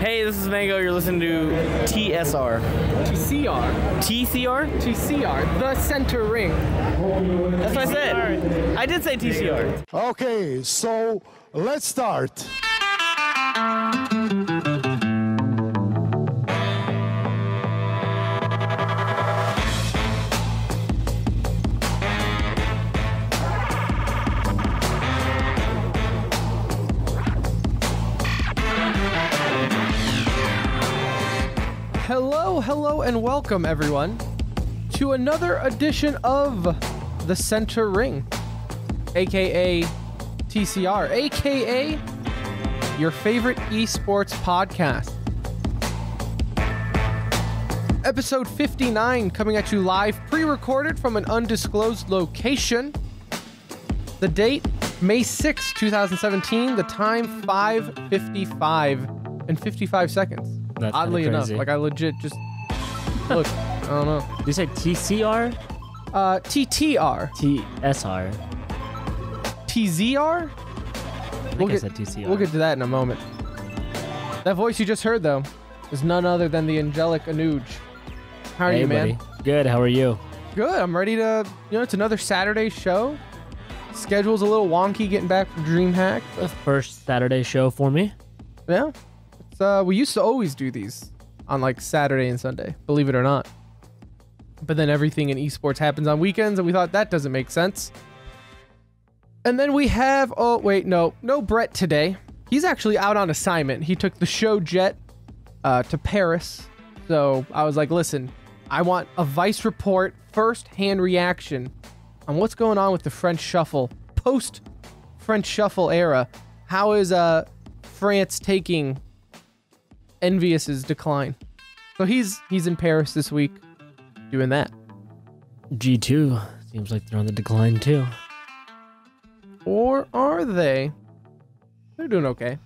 Hey, this is Mango. You're listening to TSR. TCR. TCR? TCR. The center ring. That's what I said. I did say TCR. Okay, so let's start. Hello, and welcome everyone to another edition of the Center Ring, aka TCR, aka your favorite esports podcast. Episode 59 coming at you live, pre-recorded from an undisclosed location. The date, May 6, 2017. The time, 5:55 and 55 seconds. That's oddly enough, like I legit just look. I don't know. Did you say TCR? TTR. TSR. TZR? I think I said TCR. We'll get to that in a moment. That voice you just heard, though, is none other than the angelic Anuj. How are you, man? Buddy. Good. How are you? Good. I'm ready to, it's another Saturday show. Schedule's a little wonky getting back from Dreamhack. The first Saturday show for me. Yeah. We used to always do these on like Saturday and Sunday, believe it or not. But then everything in esports happens on weekends, and we thought that doesn't make sense. And then we have, no Brett today. He's actually out on assignment. He took the show jet to Paris. So I was like, listen, I want a Vice report, first-hand reaction on what's going on with the French Shuffle, post-French Shuffle era. How is France taking Envious's decline? So he's in Paris this week doing that. G2 seems like they're on the decline too. Or are they? They're doing okay.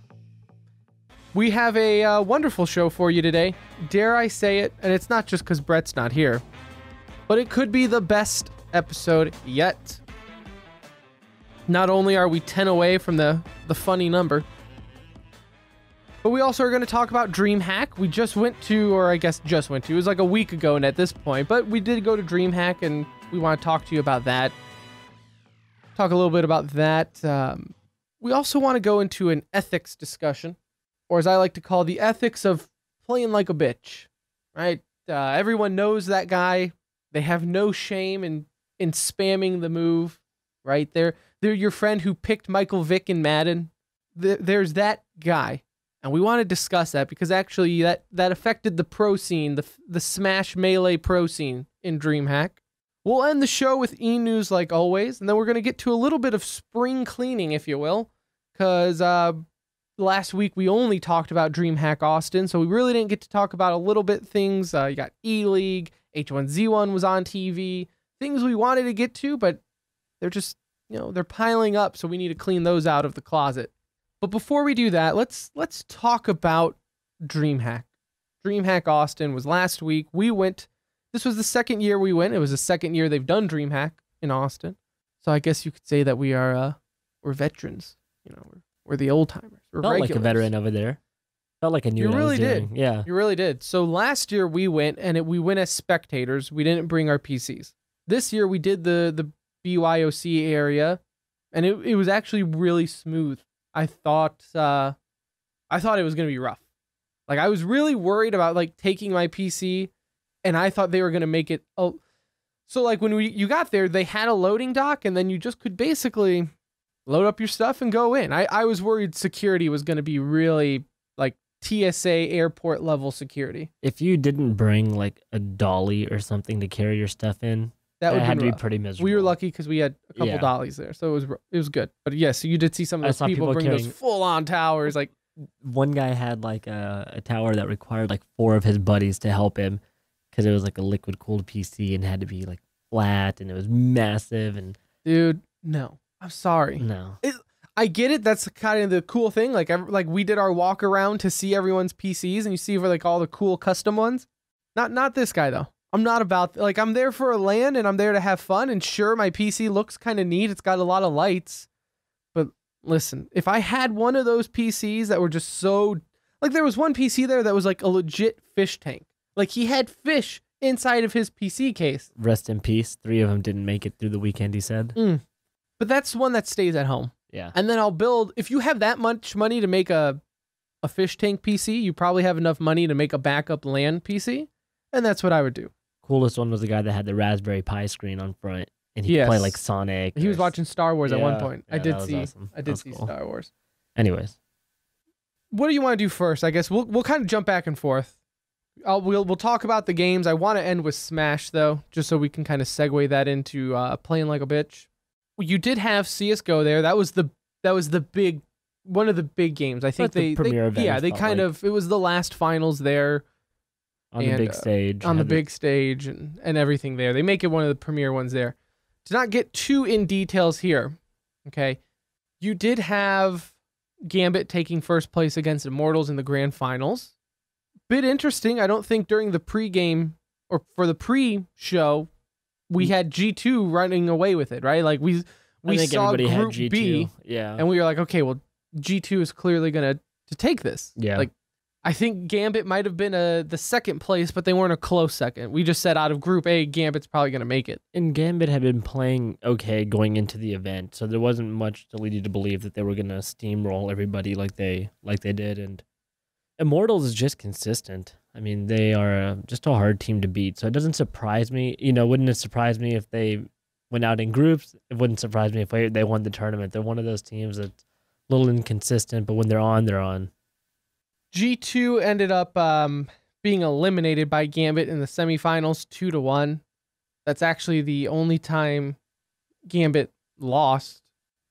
We have a wonderful show for you today. Dare I say it? And it's not just because Brett's not here, but it could be the best episode yet. Not only are we 10 away from the funny number, but we also are going to talk about Dreamhack. We just went to, it was like a week ago and at this point, but we did go to Dreamhack and we want to talk to you about that. Talk a little bit about that. We also want to go into an ethics discussion, or as I like to call, the ethics of playing like a bitch, right? Everyone knows that guy. They have no shame in spamming the move, right? They're your friend who picked Michael Vick in Madden. There's that guy. And we want to discuss that because actually that affected the pro scene, the Smash Melee pro scene in Dreamhack. We'll end the show with e-news like always, and then we're going to get to a little bit of spring cleaning, if you will, because last week we only talked about Dreamhack Austin, so we really didn't get to talk about a little bit things. You got E-League, H1Z1 was on TV, things we wanted to get to, but they're just, they're piling up, so we need to clean those out of the closet. But before we do that, let's talk about Dreamhack. Dreamhack Austin was last week. We went. This was the second year we went. It was the second year they've done Dreamhack in Austin. So I guess you could say that we're veterans. We're the old timers. We're Felt regulars. like a veteran over there. Felt like I knew you what really I was did. doing. Yeah, you really did. So last year we went and we went as spectators. We didn't bring our PCs. This year we did the BYOC area, and it was actually really smooth. I thought it was going to be rough. Like, I was really worried about, taking my PC, and I thought they were going to make it... So, when you got there, they had a loading dock, and then you just could basically load up your stuff and go in. I was worried security was going to be really, TSA airport level security. If you didn't bring, a dolly or something to carry your stuff in, that had to be pretty miserable. We were lucky because we had a couple dollies there, so it was good. But yeah, so you did see some of those people bring those full-on towers. One guy had a tower that required 4 of his buddies to help him because it was a liquid-cooled PC and had to be flat and it was massive. And dude, no, I'm sorry. No, I get it. That's kind of the cool thing. We did our walk around to see everyone's PCs and you see all the cool custom ones. Not this guy though. I'm not about, I'm there for a LAN and I'm there to have fun. And sure, my PC looks kind of neat. It's got a lot of lights. But listen, if I had one of those PCs that were just so Like there was one PC there that was like a legit fish tank. Like he had fish inside of his PC case. Rest in peace. 3 of them didn't make it through the weekend, he said. But that's one that stays at home. Yeah. And then I'll build, if you have that much money to make a fish tank PC, you probably have enough money to make a backup LAN PC. And that's what I would do. Coolest one was the guy that had the Raspberry Pi screen on front. And he could play like Sonic. He was watching Star Wars at one point. Yeah, I did that was see. awesome. I did see cool. Star Wars. Anyways. What do you want to do first? I guess we'll kind of jump back and forth. We'll talk about the games. I want to end with Smash though, just so we can kind of segue that into playing like a bitch. You did have CSGO there. That was the big one of the big games. I think the premier event, they kind of it was the last finals there on the big stage. On the big stage and everything there. They make it one of the premier ones there. To not get too in details here, okay? You did have Gambit taking first place against Immortals in the grand finals. Bit interesting. I don't think during the pregame or for the pre-show we had G2 running away with it, right? Like we saw Group B, and we were like, okay, well, G2 is clearly gonna take this. Yeah. Like I think Gambit might have been the second place, but they weren't a close second. We just said out of Group A, Gambit's probably gonna make it. And Gambit had been playing okay going into the event, so there wasn't much to lead you to believe that they were gonna steamroll everybody like they did. And Immortals is just consistent. I mean, they are just a hard team to beat, so it doesn't surprise me. You know, wouldn't it surprise me if they went out in groups? It wouldn't surprise me if they won the tournament. They're one of those teams that's a little inconsistent, but when they're on, they're on. G2 ended up being eliminated by Gambit in the semifinals 2-1. That's actually the only time Gambit lost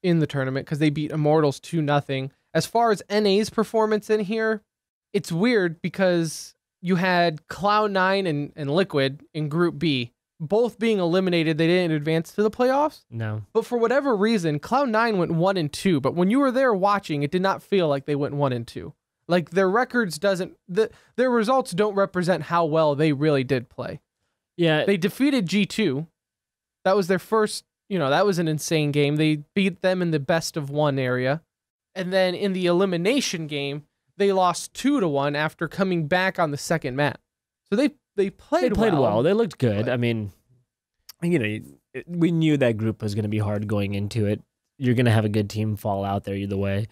in the tournament because they beat Immortals 2-0. As far as NA's performance in here, it's weird because you had Cloud9 and Liquid in Group B, both being eliminated. They didn't advance to the playoffs. No. But for whatever reason, Cloud9 went 1-2. But when you were there watching, it did not feel like they went 1-2. Like their records their results don't represent how well they really did play. Yeah. They defeated G2. That was their first, that was an insane game. They beat them in the best of one area. And then in the elimination game, they lost 2-1 after coming back on the second map. So they played well. They looked good. I mean, we knew that group was going to be hard going into it. You're going to have a good team fall out there either way.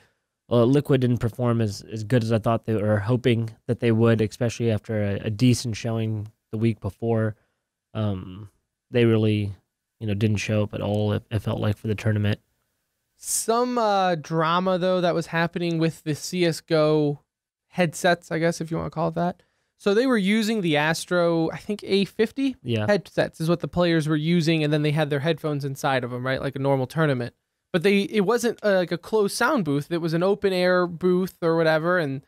Liquid didn't perform as good as I thought they were hoping that they would, especially after a decent showing the week before. They really, didn't show up at all, it felt like, for the tournament. Some drama, though, that was happening with the CSGO headsets, I guess, if you want to call it that. So they were using the Astro, I think, A50 headsets is what the players were using, and then they had their headphones inside of them, right, like a normal tournament. But it wasn't like a closed sound booth. It was an open air booth or whatever, and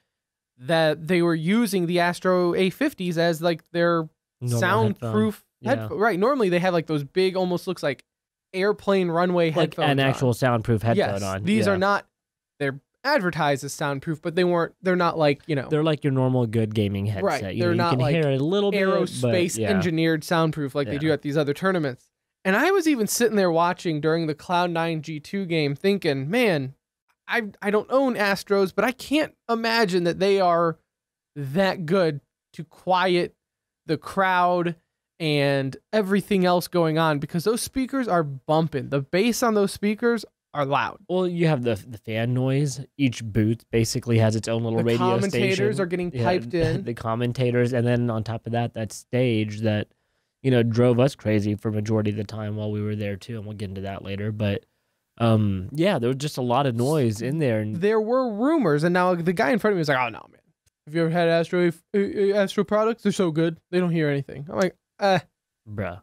that they were using the Astro A50s as like their soundproof headphone. Right. Normally they have like those big, almost looks like airplane runway headphones. Like an actual soundproof headphone on. These are not, they're advertised as soundproof, but they're not like, They're like your normal good gaming headset. Right. They're not you can like hear it a little bit, aerospace engineered soundproof like they do at these other tournaments. And I was even sitting there watching during the Cloud9 G2 game thinking, man, I don't own Astros, but I can't imagine that they are that good to quiet the crowd and everything else going on, because those speakers are bumping. The bass on those speakers are loud. Well, you have the fan noise. Each booth basically has its own little radio station. The commentators are getting piped in. The commentators, and then on top of that stage that drove us crazy for majority of the time while we were there too, and we'll get into that later. But there was just a lot of noise in there. And there were rumors, and now the guy in front of me was like, "Oh no, man! Have you ever had Astro products? They're so good, they don't hear anything." I'm like, bruh.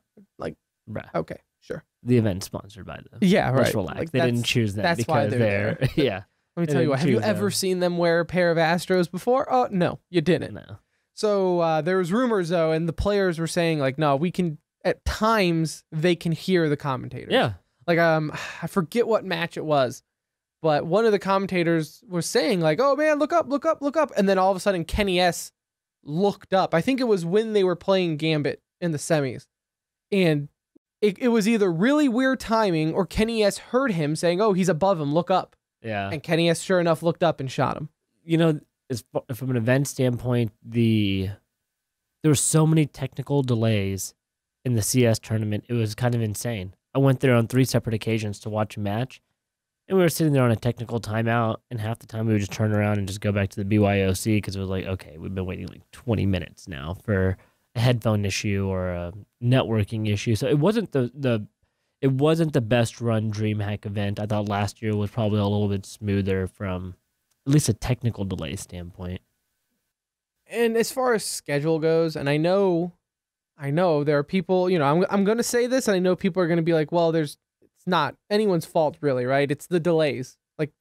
Okay, sure. The event's sponsored by them. Yeah, right. Let's relax. Like, they didn't choose them because they're yeah. Let me tell you what. Have you ever seen them wear a pair of Astros before? Oh no, you didn't. No. So there was rumors though, and the players were saying like, no, we can. At times they can hear the commentators. Yeah. Like I forget what match it was, but one of the commentators was saying like, "Oh man, look up, look up, look up," and then all of a sudden Kenny S looked up. I think it was when they were playing Gambit in the semis, and it was either really weird timing or Kenny S heard him saying, "Oh, he's above him, look up." Yeah. And Kenny S sure enough looked up and shot him. from an event standpoint, there were so many technical delays in the CS tournament. It was kind of insane. I went there on 3 separate occasions to watch a match, and we were sitting there on a technical timeout, and half the time we would just turn around and just go back to the BYOC because it was like, okay, we've been waiting like 20 minutes now for a headphone issue or a networking issue. So it wasn't it wasn't the best run DreamHack event. I thought last year was probably a little bit smoother from at least a technical delay standpoint. And as far as schedule goes, and I know there are people, I'm going to say this, and I know people are going to be like, well, it's not anyone's fault really, right? It's the delays. Like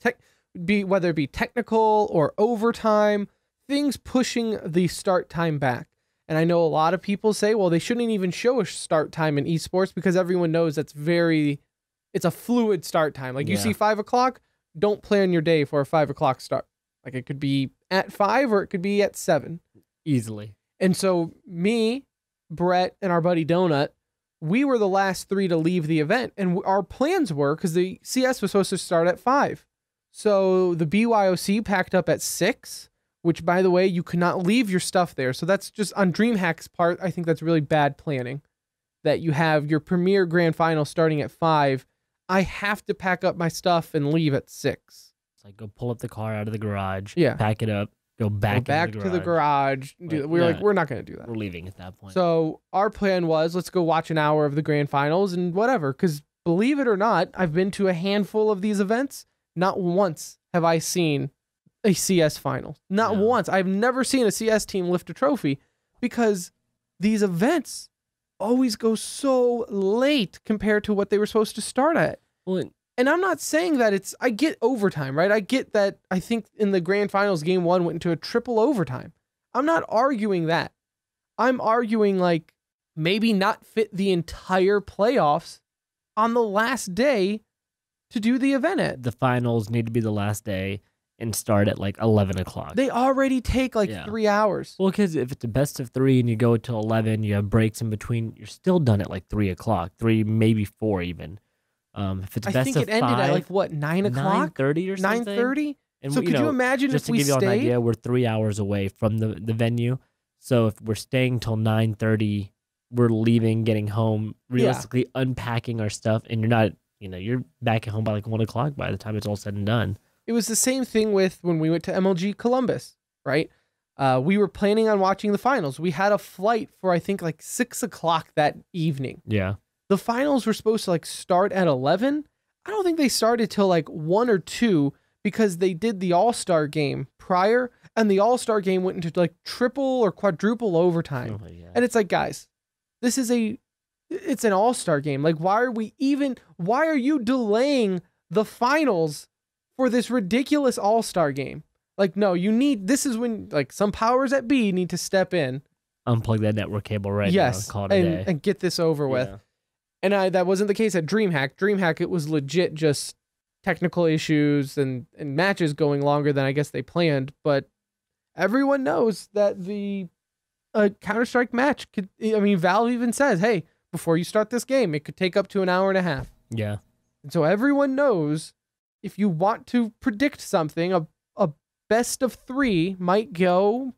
whether it be technical or overtime, things pushing the start time back. And I know a lot of people say, well, they shouldn't even show a start time in esports because everyone knows it's a fluid start time. Like you see 5 o'clock, don't plan your day for a 5 o'clock start. Like it could be at 5 or it could be at 7. Easily. And so me, Brett, and our buddy Donut, we were the last 3 to leave the event. And our plans were, because the CS was supposed to start at 5. So the BYOC packed up at 6, which, by the way, you could not leave your stuff there. So that's just on DreamHack's part. I think that's really bad planning, that you have your premier grand final starting at 5. I have to pack up my stuff and leave at 6. It's like go pull up the car out of the garage, yeah, pack it up, go back to the garage. We're not going to do that. We're leaving at that point. So our plan was, let's go watch an hour of the grand finals and whatever. Because believe it or not, I've been to a handful of these events. Not once have I seen a CS final. Not once. I've never seen a CS team lift a trophy because these events always go so late compared to what they were supposed to start at. Well, and I'm not saying that I get overtime, right? I get that. I think in the grand finals, game 1 went into a triple overtime. I'm not arguing that. I'm arguing like maybe not fit the entire playoffs on the last day to do the event at. The finals need to be the last day and start at like 11 o'clock. They already take like 3 hours. Well, because if it's a best of 3 and you go till 11, you have breaks in between, you're still done at like 3 o'clock, 3, maybe 4 even. If it's best of 5. I think it ended at like, what, 9 o'clock? 9:30 or something? 9:30? So could you imagine if we stayed? Just to give you an idea, we're 3 hours away from the venue. So if we're staying till 9:30, we're leaving, getting home, realistically unpacking our stuff, and you're back at home by like 1 o'clock by the time it's all said and done. It was the same thing with when we went to MLG Columbus, right? We were planning on watching the finals. We had a flight for, I think, like 6 o'clock that evening. Yeah. The finals were supposed to like start at 11. I don't think they started till like 1 or 2 because they did the All-Star game prior, and the All-Star game went into like triple or quadruple overtime. Oh, yeah. And it's like, guys, it's an All-Star game. Like, why are you delaying the finals for this ridiculous All-Star game? Like, no, this is when like some powers at B need to step in. Unplug that network cable right now and call it a day. And get this over with. And that wasn't the case at DreamHack. DreamHack, it was legit just technical issues and matches going longer than I guess they planned. But everyone knows that the Counter-Strike match Valve even says, hey, before you start this game, it could take up to an hour and a half. Yeah. And so everyone knows if you want to predict something, a best of 3 might go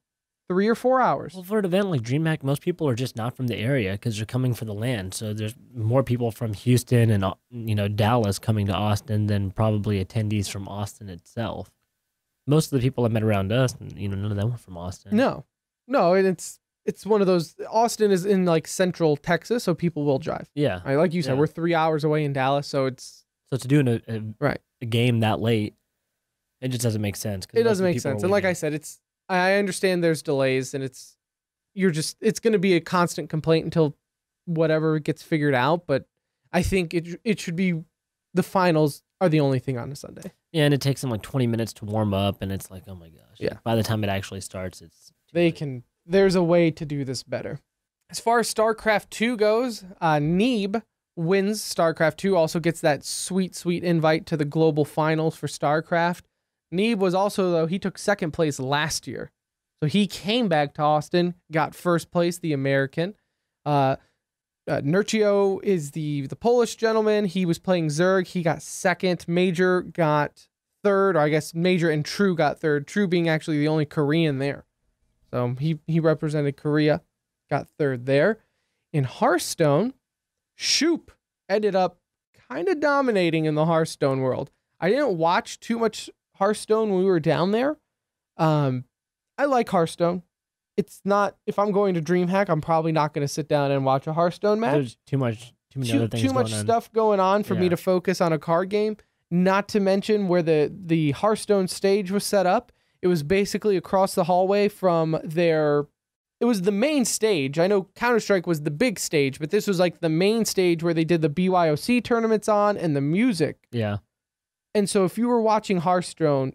3 or 4 hours. Well, for an event like DreamHack, most people are just not from the area because they're coming for the LAN. So there's more people from Houston and Dallas coming to Austin than probably attendees from Austin itself. Most of the people I met around us, none of them were from Austin. No, and it's one of those. Austin is in like central Texas, so people will drive. Yeah, right, like you said, we're 3 hours away in Dallas, so to do a game that late, it just doesn't make sense. It doesn't make sense, and like I said, I understand there's delays, and it's going to be a constant complaint until whatever gets figured out. But I think it should be the finals are the only thing on a Sunday. Yeah, and it takes them like 20 minutes to warm up, and it's like, oh my gosh. Yeah. By the time it actually starts, it's there's a way to do this better. As far as StarCraft 2 goes, Neeb wins StarCraft 2, also gets that sweet, sweet invite to the global finals for StarCraft. Neeb was also, though, he took second place last year. So he came back to Austin, got first place, the American. Nurcio is the Polish gentleman. He was playing Zerg. He got second. Major got third, or I guess Major and True got third. True being actually the only Korean there. So he represented Korea, got third there. In Hearthstone, Shoop ended up kind of dominating in the Hearthstone world. I didn't watch too much Hearthstone when we were down there. I like Hearthstone. It's not, if I'm going to DreamHack, I'm probably not going to sit down and watch a Hearthstone match. There's too many other things too much going on. stuff going on for me to focus on a card game. Not to mention where the Hearthstone stage was set up. It was basically across the hallway from their... It was the main stage. I know Counter-Strike was the big stage, but this was like the main stage where they did the BYOC tournaments on and the music. Yeah. And so if you were watching Hearthstone,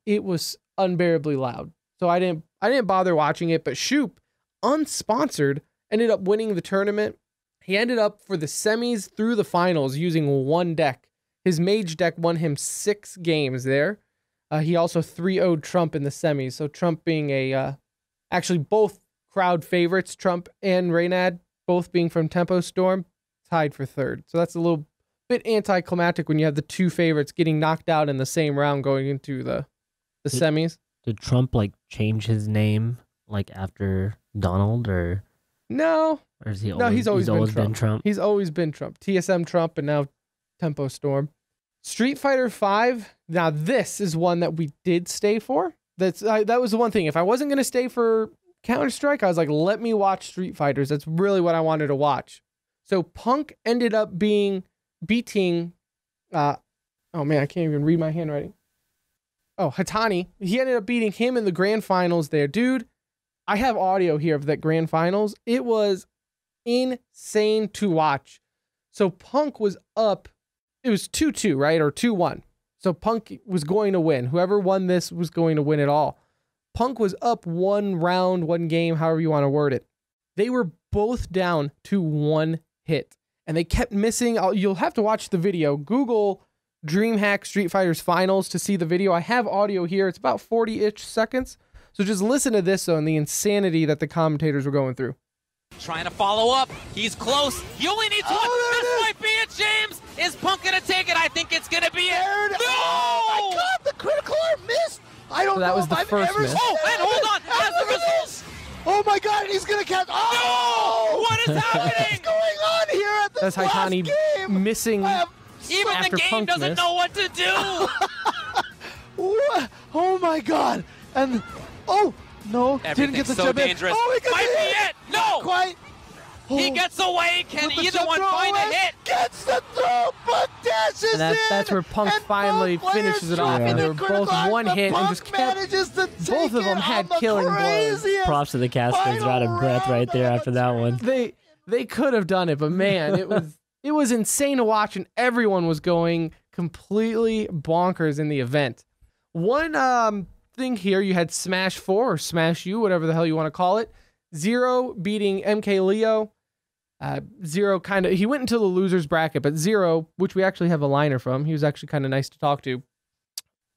it was unbearably loud. So I didn't bother watching it, but Shoop, unsponsored, ended up winning the tournament. He ended up for the semis through the finals using one deck. His mage deck won him 6 games there. He also 3-0'd Trump in the semis. So Trump being actually both crowd favorites, Trump and Reynad, both being from Tempo Storm, tied for third. So that's a little bit anticlimactic when you have the 2 favorites getting knocked out in the same round going into the semis. Did Trump like change his name like after Donald or no? Or is he no, he's always been Trump. He's always been Trump. TSM Trump and now Tempo Storm. Street Fighter V. Now this is one that we did stay for. That was the one thing. If I wasn't going to stay for Counter-Strike, I was like, let me watch Street Fighters. That's really what I wanted to watch. So Punk ended up beating oh man, I can't even read my handwriting. Oh, Hatani. He ended up beating him in the grand finals there. Dude, I have audio here of that grand finals. It was insane to watch. So Punk was up. It was 2-2, right? Or 2-1. So Punk was going to win. Whoever won this was going to win it all. Punk was up 1 round, 1 game, however you want to word it. They were both down to 1 hit. And they kept missing. You'll have to watch the video. Google DreamHack Street Fighters Finals to see the video. I have audio here. It's about 40-ish seconds. So just listen to this, though, and the insanity that the commentators were going through. Trying to follow up. He's close. He only needs one. This might be it, James. Is Punk going to take it? I think it's going to be it. No! Oh my God, the critical arm missed. I don't So that know was if the I've first ever miss. seen Oh, and hold on. As the results. Oh my God, he's going to catch. Oh! No! What is What's happening? going on here at this That's last Haitani game? missing. Even After the game Punk doesn't missed. know what to do. What? Oh my God. And, oh, no, didn't get the Everything's so jump in. dangerous. Oh, he got Might the be hit. it. No! Quite. He Oh. gets away. Can With the either jump one throw find a away, hit? Gets the throw, but dashes And that's in, where Punk and finally both players finishes it off. dropping And they the were critical both arm, one but hit and Punk just kept. manages to Both take of them it had on the killing blows. craziest Props to the casters. They're out of breath right there after that one. They could have done it, but man, it was insane to watch, and everyone was going completely bonkers in the event. One thing here, you had Smash 4 or Smash U, whatever the hell you want to call it. Zero beating MK Leo. Zero he went into the losers bracket, but Zero, which we actually have a liner from, he was actually kind of nice to talk to.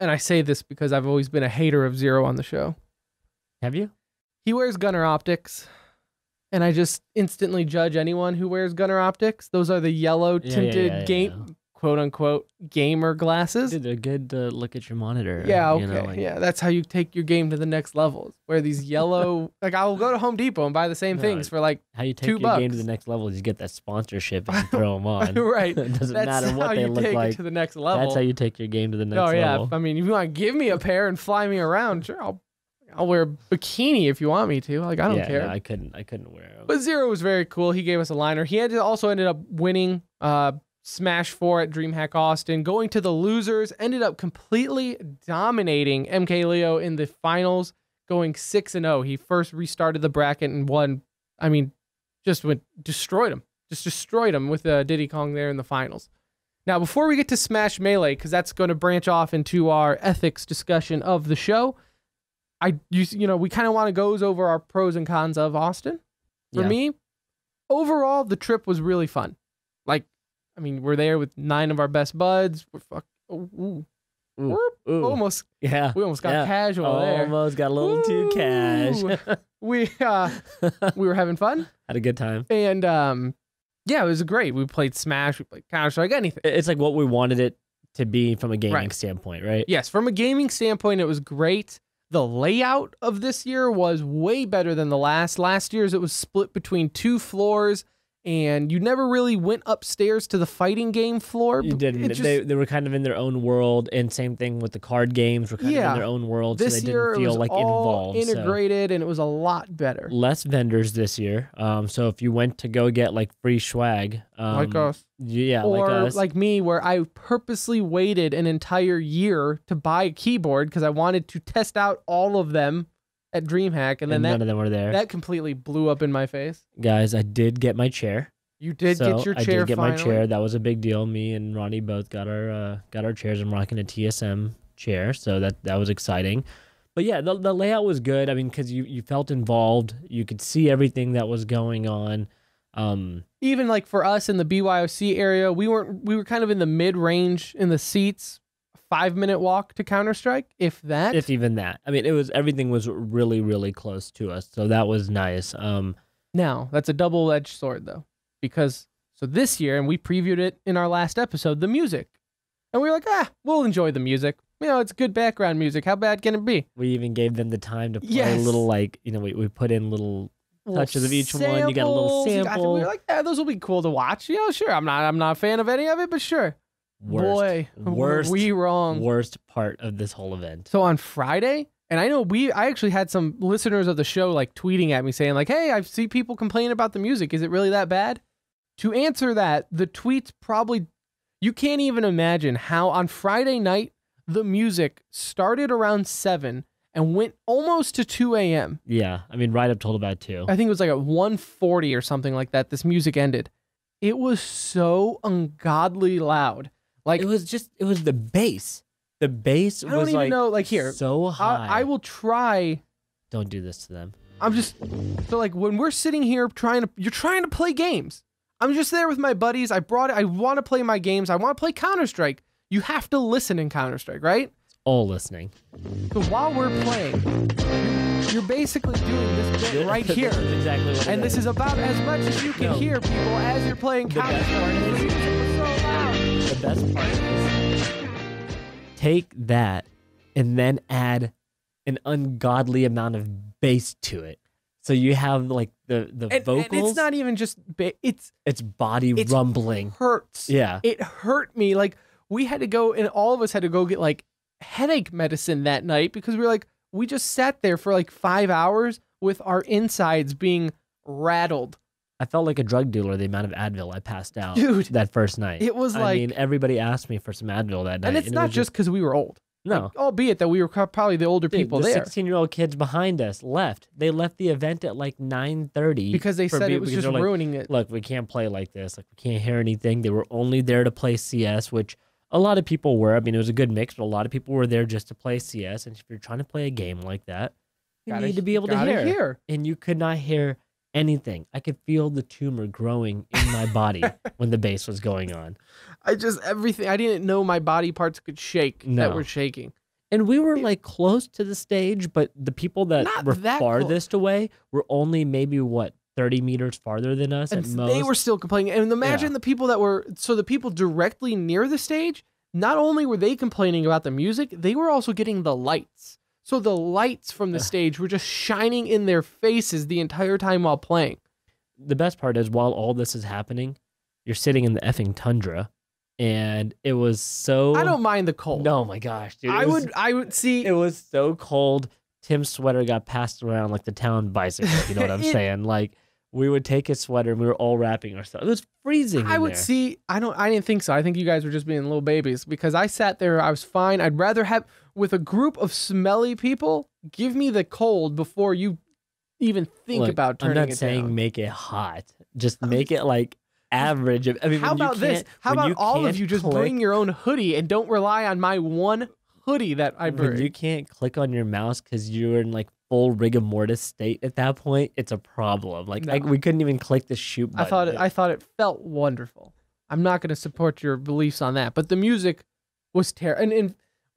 And I say this because I've always been a hater of Zero on the show. Have you? He wears Gunner optics, and I just instantly judge anyone who wears Gunner optics. Those are the yellow tinted quote unquote gamer glasses. Dude, they're good to look at your monitor. Yeah, you okay. know, like- Yeah, that's how you take your game to the next level. Wear these yellow, like I'll go to Home Depot and buy the same No, things for like How you take $2. your game to the next level is you get that sponsorship and you throw them on. right. It doesn't That's matter how what they you look take like. it to the next level. That's how you take your game to the next Oh yeah. level. I mean, if you want to give me a pair and fly me around, sure, I'll wear a bikini if you want me to. Like I don't care. No, I couldn't wear them. But Zero was very cool. He gave us a liner. He also ended up winning Smash 4 at Dreamhack Austin, going to the losers, ended up completely dominating MK Leo in the finals, going 6-0. He first restarted the bracket and won. I mean, destroyed him with Diddy Kong there in the finals. Now, before we get to Smash Melee, because that's going to branch off into our ethics discussion of the show, we kind of want to go over our pros and cons of Austin. For me, overall, the trip was really fun. I mean, we're there with 9 of our best buds. We almost got casual there. Almost got a little too cash. we were having fun. Had a good time. And it was great. We played Smash, we played Counter-Strike, anything. It's like what we wanted it to be from a gaming Right. standpoint, right? Yes, from a gaming standpoint, it was great. The layout of this year was way better than the last. Last year's, it was split between 2 floors, and you never really went upstairs to the fighting game floor. You didn't. They were kind of in their own world, and same thing with the card games were kind of in their own world, so This they year didn't it feel was like all involved. integrated, and it was a lot better. Less vendors this year. So if you went to go get like free swag, Like us. yeah, Or like us, like me, where I purposely waited an entire year to buy a keyboard because I wanted to test out all of them at Dreamhack, and then none of them were there. that completely blew up in my face. Guys, I did get my chair. You did So get your I chair did get finally. my chair. That was a big deal. Me and Ronnie both got our chairs. I'm rocking a TSM chair, so that was exciting. But yeah, the layout was good. I mean, because you felt involved. You could see everything that was going on. Even like for us in the BYOC area, we were kind of in the mid range in the seats. 5-minute walk to Counter-Strike, if that. If even that. I mean, everything was really, really close to us, so that was nice. Now, that's a double-edged sword, though, because so this year, and we previewed it in our last episode, the music. And we were like, we'll enjoy the music. You know, it's good background music. How bad can it be? We even gave them the time to play a Yes. little, like, we put in little touches of each one. You got a little samples. sample. We were like, those will be cool to watch. You know, sure. I'm not a fan of any of it, but sure. Boy, were we wrong. Worst part of this whole event. So on Friday, and I know I actually had some listeners of the show like tweeting at me saying like, hey, I see people complaining about the music. Is it really that bad? To answer that, the tweets probably, you can't even imagine how on Friday night, the music started around 7 and went almost to 2 a.m. Yeah, I mean, right up till about 2. I think it was like at 1:40 or something like that. This music ended. It was so ungodly loud. Like It was the bass. The bass I don't was even like know. Like here, so high. I will try. Don't do this to them. I'm just so like when we're sitting here you're trying to play games. I'm just there with my buddies. I want to play my games. I want to play Counter-Strike. You have to listen in Counter-Strike, right? All listening. So while we're playing, you're basically doing this bit right here. This is exactly what And this is about as much as you can hear people as you're playing The best part Counter-Strike. is- It was so loud. The best part is take that and then add an ungodly amount of bass to it. So you have like the vocals. And it's not even just it's body rumbling. hurts. Yeah. It hurt me. Like we had to go, and all of us had to go get like headache medicine that night because we just sat there for like 5 hours with our insides being rattled. I felt like a drug dealer the amount of Advil I passed out Dude, that first night. it was I like, mean, everybody asked me for some Advil that night. and it's it not was just because we were old. no. Like, albeit that we were probably the older Dude, people the there 16-year-old kids behind us left. They left the event at like 9:30 because they said it was just they're like, ruining it. look, we can't play like this. Like, we can't hear anything. They were only there to play CS, which a lot of people were. I mean, it was a good mix, but a lot of people were there just to play CS. And if you're trying to play a game like that, you need to be able to gotta hear. And you could not hear anything. I could feel the tumor growing in my body when the bass was going on. Everything. I didn't know my body parts could shake that No. were shaking. And we were like close to the stage, but the people that Not were that farthest away were only maybe 30 meters farther than us And at most. they were still complaining. And imagine Yeah. the people the people directly near the stage, not only were they complaining about the music, they were also getting the lights. So the lights from the stage were just shining in their faces the entire time while playing. The best part is while all this is happening, you're sitting in the effing tundra, and it was so. I don't mind the cold. No, my gosh, dude. I would see. It was so cold. Tim's sweater got passed around like the town bicycle. You know what I'm saying? Like we would take his sweater and we were all wrapping ourselves. It was freezing. I would see. I didn't think so. I think you guys were just being little babies because I sat there. I was fine. I'd rather have with a group of smelly people. Give me the cold before you even think about turning I'm not it saying down. make it hot. Just make it like average. I mean, How when you about this? can't- How when about all of can't you just click- bring your own hoodie and don't rely on my one hoodie that I When bring? you can't click on your mouse because you're in like full rigor mortis state at that point, it's a problem. Like No. we couldn't even click the shoot button. I thought it felt wonderful. I'm not going to support your beliefs on that, but the music was terrible. And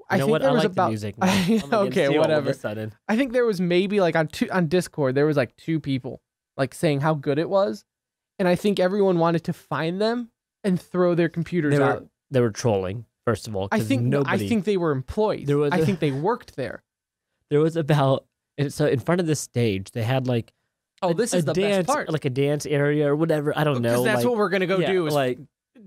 I you know think what? there I was like about the music. Now. I'm against okay, you all of whatever. a sudden. I think there was maybe like on Discord there was like 2 people like saying how good it was, and I think everyone wanted to find them and throw their computers out. They were trolling First of all, I 'cause think nobody, I think they were employees. There was I a- think they worked there. there was about so in front of the stage they had like This is the dance, best part. like a dance area or whatever. I don't know. Because that's like, what we're gonna go yeah, do is like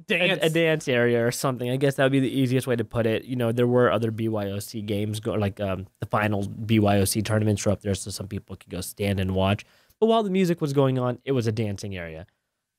dance. a dance area or something. I guess that would be the easiest way to put it. You know, there were other BYOC games, the final BYOC tournaments were up there, so some people could go stand and watch. But while the music was going on, it was a dancing area.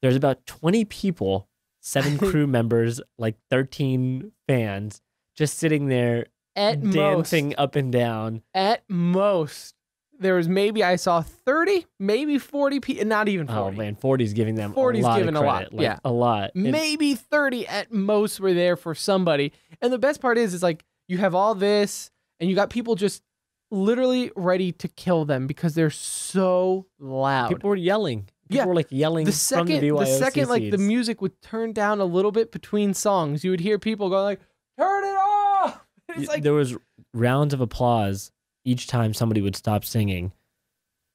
There's about 20 people, 7 crew members, like 13 fans, just sitting there At dancing most, up and down. at most, there was maybe I saw 30, maybe 40 people. Not even 40. Oh man, 40's giving them 40's a lot giving of a lot, credit. Like, yeah. a lot. And Maybe 30 at most were there for somebody. And the best part is like you have all this, and you got people just literally ready to kill them because they're so loud. people were yelling. People were like yelling the from second, the BYOC the second, like the seats. music would turn down a little bit between songs, you would hear people go like, "Turn it off!" It's like, There was rounds of applause each time somebody would stop singing.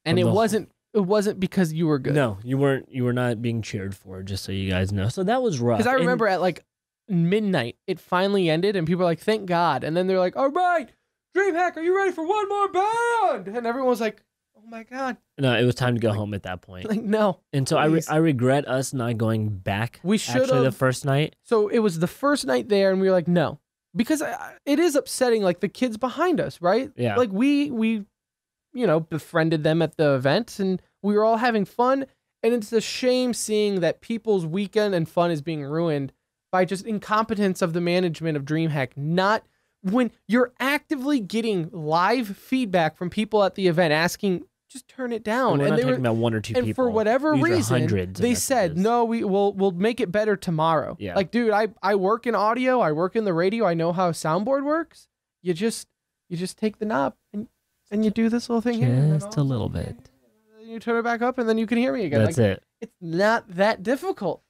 and from it the- wasn't because you were good. No, you weren't. You were not being cheered for. Just so you guys know. So that was rough. Because I And remember at like midnight, it finally ended, and people were like, "Thank God!" And then they're like, "All right, Dreamhack, are you ready for one more band?" And everyone was like, "Oh my God!" no, it was time to go home at that point. Like, no. And so please. I regret us not going back. We should actually the have. first night. So it was the first night there, and we were like, "No," because it is upsetting. Like the kids behind us, right? Yeah. Like we befriended them at the event, and we were all having fun. And it's a shame seeing that people's weekend and fun is being ruined by just incompetence of the management of DreamHack. Not when you're actively getting live feedback from people at the event asking, just turn it down. And we're not they talking were, about 1 or 2 and people. for whatever These are reason, hundreds of they said, messages. "No, we'll make it better tomorrow." Yeah. Like, dude, I work in audio, I work in the radio, I know how a soundboard works. You just take the knob and you do this little thing here. and then Just all a of little sudden, bit. you turn it back up, and then you can hear me again. That's Like, it. It's not that difficult.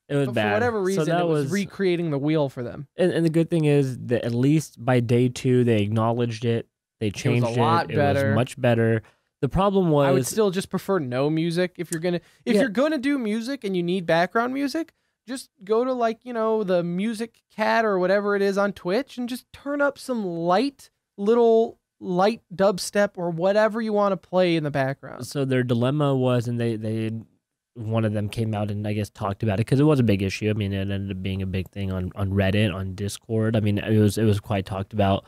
It was But bad. for whatever reason, so that it was recreating the wheel for them. And the good thing is that at least by day 2 they acknowledged it. They changed it. lot It better. was much better. The problem was I would still just prefer no music if you're gonna you're gonna do music and you need background music. Just go to the Music Cat or whatever it is on Twitch and just turn up some light dubstep or whatever you want to play in the background. So their dilemma was, and they one of them came out and I guess talked about it because it was a big issue. I mean, it ended up being a big thing on Reddit, on Discord. I mean, it was quite talked about.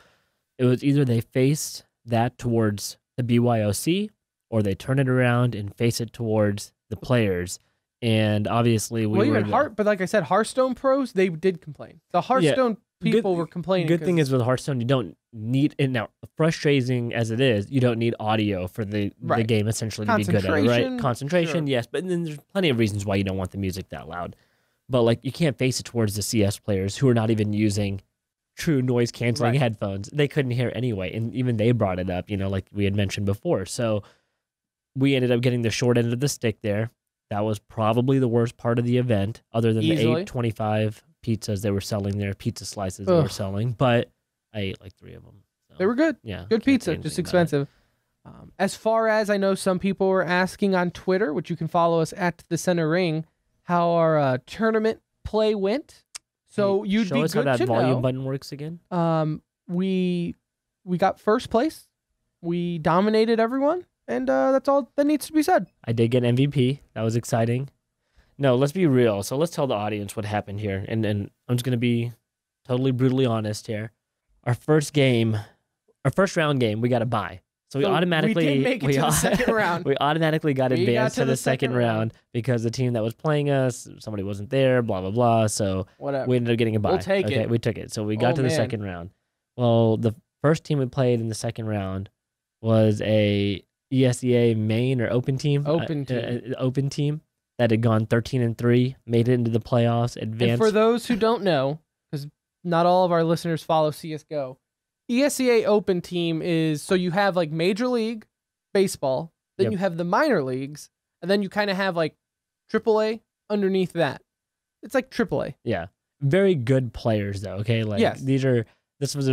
It was either they face that towards the BYOC or they turn it around and face it towards the players. And obviously but like I said, Hearthstone pros, they did complain. The Hearthstone people were complaining. Good thing is with Hearthstone, you don't need, and now frustrating as it is, you don't need audio for the game essentially to be good at it, right? Concentration, sure. yes, but then there's plenty of reasons why you don't want the music that loud. But like you can't face it towards the CS players who are not even using true noise canceling headphones. They couldn't hear anyway, and even they brought it up, like we had mentioned before. So we ended up getting the short end of the stick there. That was probably the worst part of the event, other than Easily. the 8.25 pizzas they were selling there, pizza slices they were selling. But I ate like 3 of them. So, They were good. yeah, Good can't say pizza, anything just about it. expensive. As far as I know, some people were asking on Twitter, which you can follow us at the Center Ring, how our tournament play went. So Hey, you'd show be us good how that to volume know. button works again. We got first place. We dominated everyone, and that's all that needs to be said. I did get MVP. That was exciting. No, let's be real. So let's tell the audience what happened here. And I'm just going to be totally brutally honest here. Our first round game, we got a bye. So we So automatically we did make it to the second round. We automatically got We got advanced to to the the second second round. round because the team that was playing us, somebody wasn't there, blah blah blah. So Whatever. we ended up getting a bye. We'll take it. We took it. So we got Oh, to the man. second round. Well, the first team we played in the second round was a ESEA main or open team. Open team that had gone 13-3, made it into the playoffs, advanced. And for those who don't know, because not all of our listeners follow CSGO, ESEA Open Team is, so you have like Major League Baseball, then Yep. you have the minor leagues, and then you kind of have like AAA underneath that. It's like AAA. Yeah. Very good players though, okay? Like Yes. this was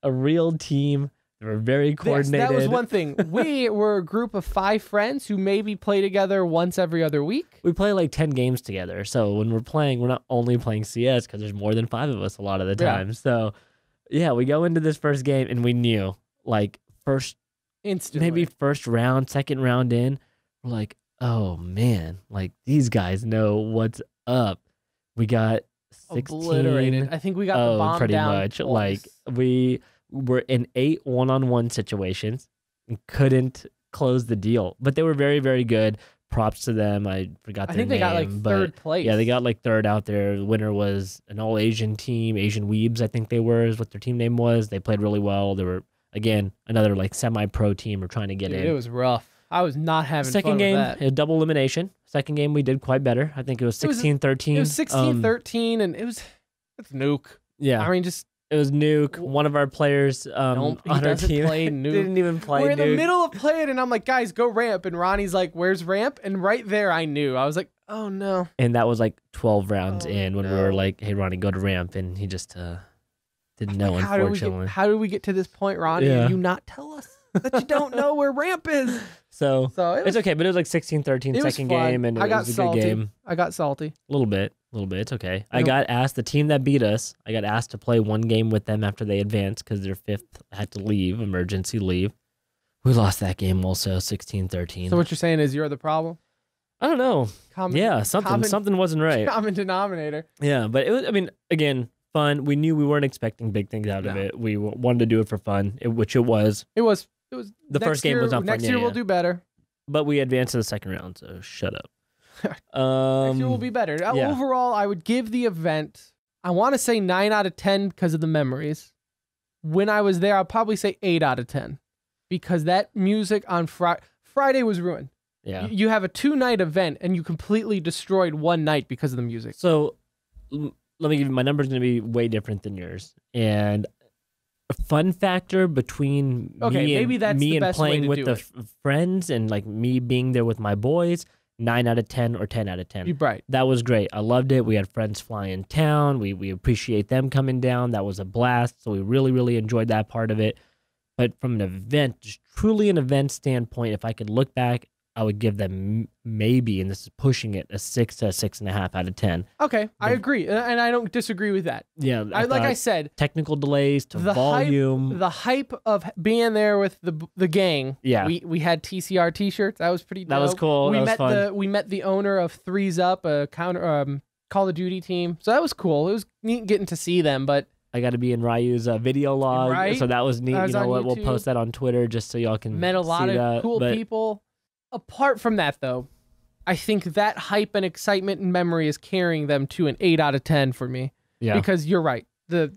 a real team They were very coordinated. Yes, that was one thing. We were a group of 5 friends who maybe play together once every other week. We play like 10 games together. So when we're playing, we're not only playing CS because there's more than 5 of us a lot of the time. Yeah. So yeah, we go into this first game and we knew like Instantly. maybe first round, second round in, we're like, oh man, like these guys know what's up. We got 16. Obliterated. I think we got the bomb pretty down much. twice. Like we were in 8 one-on-one situations and couldn't close the deal. But they were very, very good. Props to them. I forgot their name. I think they got like third place. Yeah, they got like third out there. The winner was an all-Asian team, Asian Weebs, I think they were, is what their team name was. They played really well. They were, again, another like semi-pro team. We're trying to get Dude, in. it was rough. I was not having Second fun game, with that. a double elimination. Second game, we did quite better. I think it was 16-13. It was 16-13, and it's nuke. Yeah. I mean, just It was Nuke. One of our players on he our doesn't team play Nuke. didn't even play We're in Nuke. the middle of playing, and I'm like, guys, go ramp. And Ronnie's like, where's ramp? And right there, I knew. I was like, oh no. And that was like 12 rounds Oh, in when we no. were like, hey, Ronnie, go to ramp. And he just didn't know, Like, unfortunately. how did we get to this point, Ronnie? Yeah. And you not tell us that you don't know where ramp is? So So it's okay, but it was like 16-13 it was second fun. game, and it I got was a salty. good game. I got salty. A little bit. It's okay. I Nope. got asked, the team that beat us, I got asked to play one game with them after they advanced because their 5th had to leave, emergency leave. We lost that game also, 16-13. So what you're saying is you're the problem? I don't know. Common, Something wasn't right. Common denominator. Yeah, but it was, I mean, again, fun. We knew we weren't expecting big things out of No. it. We wanted to do it for fun, which it was. It was. The next first game year, was not fun. Next Yeah, year yeah. we'll do better. But we advanced to the second round, so shut up. Next year will be better. yeah. Overall, I would give the event, I want to say 9 out of 10 because of the memories. When I was there, I'll probably say 8 out of 10 because that music on Friday was ruined. Yeah. You have a 2-night event and you completely destroyed one night because of the music. So let me give you, my number's going to be way different than yours. And a fun factor between maybe that's the me and best way playing to with do the it. friends and like me being there with my boys, 9 out of 10 or 10 out of 10. You're right. That was great. I loved it. We had friends fly in town. We appreciate them coming down. That was a blast. So we really, really enjoyed that part of it. But from an event, just truly an event standpoint, if I could look back, I would give them maybe, and this is pushing it, a 6 to a 6.5 out of 10. Okay, I agree. And I don't disagree with that. Yeah. Like I said, technical delays to the volume. the hype of being there with the gang. Yeah. We had TCR t-shirts. That was pretty dope. That was cool. We That was met fun. we met the owner of Threes Up, a counter Call of Duty team. So that was cool. It was neat getting to see them, but I got to be in Ryu's video log. Right. So that was neat. That was You know on what? We'll YouTube. post that on Twitter just so y'all can met a lot see of that. cool But people. Apart from that, though, I think that hype and excitement and memory is carrying them to an 8 out of 10 for me. Yeah. Because you're right. The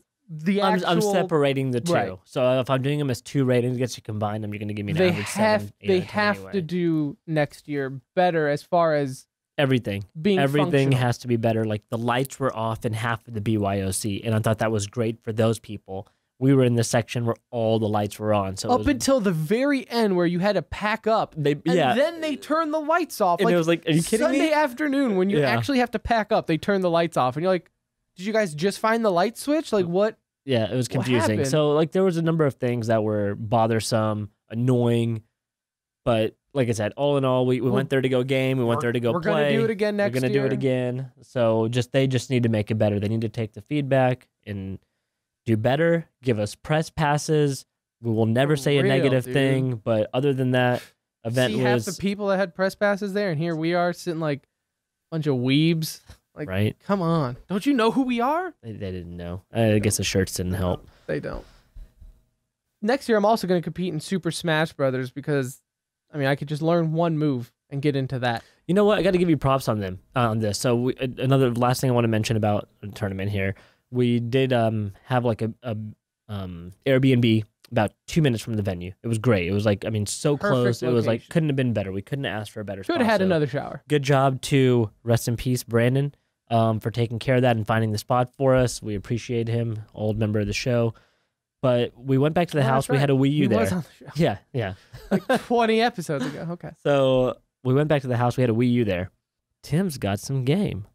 actual, I'm separating the two. Right. So if I'm doing them as 2 ratings, I guess you combine them, you're going to give me an they average have 7, 8 they out of 10 have anyway. to do next year better as far as everything. being Everything functional. has to be better. Like the lights were off in half of the BYOC, and I thought that was great for those people. We were in the section where all the lights were on. So it up was, until the very end where you had to pack up. And then they turned the lights off. and it was like, are you kidding Sunday me? afternoon when you Yeah. actually have to pack up, they turn the lights off. And you're like, did you guys just find the light switch? Like what? Yeah, it was What confusing. happened? So like there was a number of things that were bothersome, annoying, but like I said, all in all, we went there to go game. We went there to go We're play. going to do it again next We're gonna year. do it again. So they just need to make it better. They need to take the feedback and do better. Give us press passes. We will never For say a real, negative dude. thing. But other than that, event See half was the people that had press passes there, and here we are sitting like a bunch of weebs. Like, right. come on. Don't you know who we are? They didn't know. I guess the shirts didn't help. They don't. Next year, I'm also going to compete in Super Smash Brothers because, I mean, I could just learn one move and get into that. You know what? I got to give you props on them on this. So another last thing I want to mention about the tournament here. We did have like a Airbnb about 2 minutes from the venue. It was great. It was like, I mean, so Perfect close. It was like location. couldn't have been better. We couldn't have asked for a better spot. Could have had So another shower. good job to rest in peace, Brandon, for taking care of that and finding the spot for us. We appreciate him, old member of the show. But we went back to the Oh, house. that's We had a Wii U He there. was on the show Yeah, yeah. like 20 episodes ago. Okay. So we went back to the house. We had a Wii U there. Tim's got some game.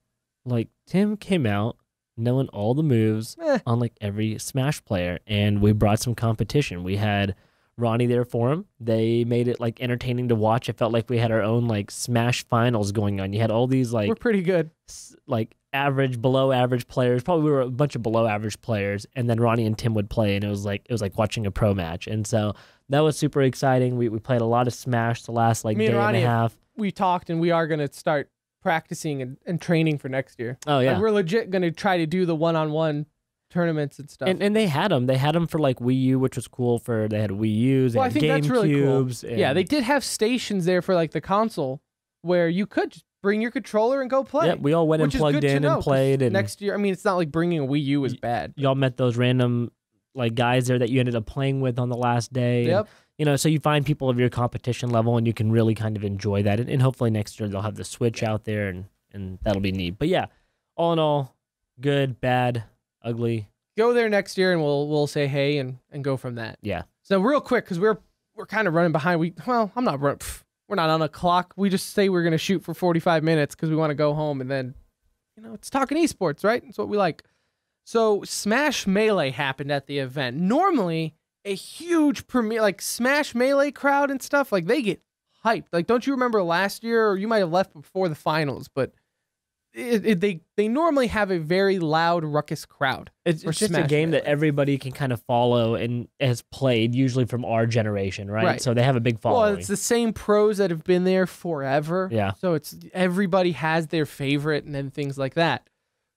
Like Tim came out knowing all the moves Eh. on like every Smash player, and we brought some competition. We had Ronnie there for him. They made it like entertaining to watch. It felt like we had our own like Smash finals going on. You had all these like We're pretty good. like average, below average players. Probably we were a bunch of below average players, and then Ronnie and Tim would play, and it was like watching a pro match. And so that was super exciting. We played a lot of Smash the last like Me day and Ronnie, and a half. we talked, and we are going to start practicing and training for next year. Oh yeah, Like, we're legit going to try to do the one-on-one tournaments and stuff. and they had them. They had them for like Wii U, which was cool. They had Wii U's well, I and think that's really cool. GameCubes. Yeah, they did have stations there for like the console where you could just bring your controller and go play. Yeah, we all went and which is plugged good to in know, and 'cause played. And next year, I mean, it's not like bringing a Wii U is bad. y'all met those random like guys there that you ended up playing with on the last day. Yep. And, you know, so you find people of your competition level, and you can really kind of enjoy that. And hopefully next year they'll have the Switch out there, and that'll be neat. But yeah, all in all, good, bad, ugly. Go there next year, and we'll say hey and go from that. Yeah. So real quick, because we're kind of running behind. I'm not running. We're not on a clock. We just say we're gonna shoot for 45 minutes because we want to go home, and then, it's talking esports, right? That's what we like. So Smash Melee happened at the event. Normally, a huge premiere, like Smash Melee crowd and stuff, like they get hyped. Like, don't you remember last year, or you might have left before the finals, but they normally have a very loud, ruckus crowd. It's just a Smash game Melee. that everybody can kind of follow and has played, usually from our generation, right? Right. So they have a big following. Well, it's the same pros that have been there forever. Yeah. So it's everybody has their favorite and then things like that.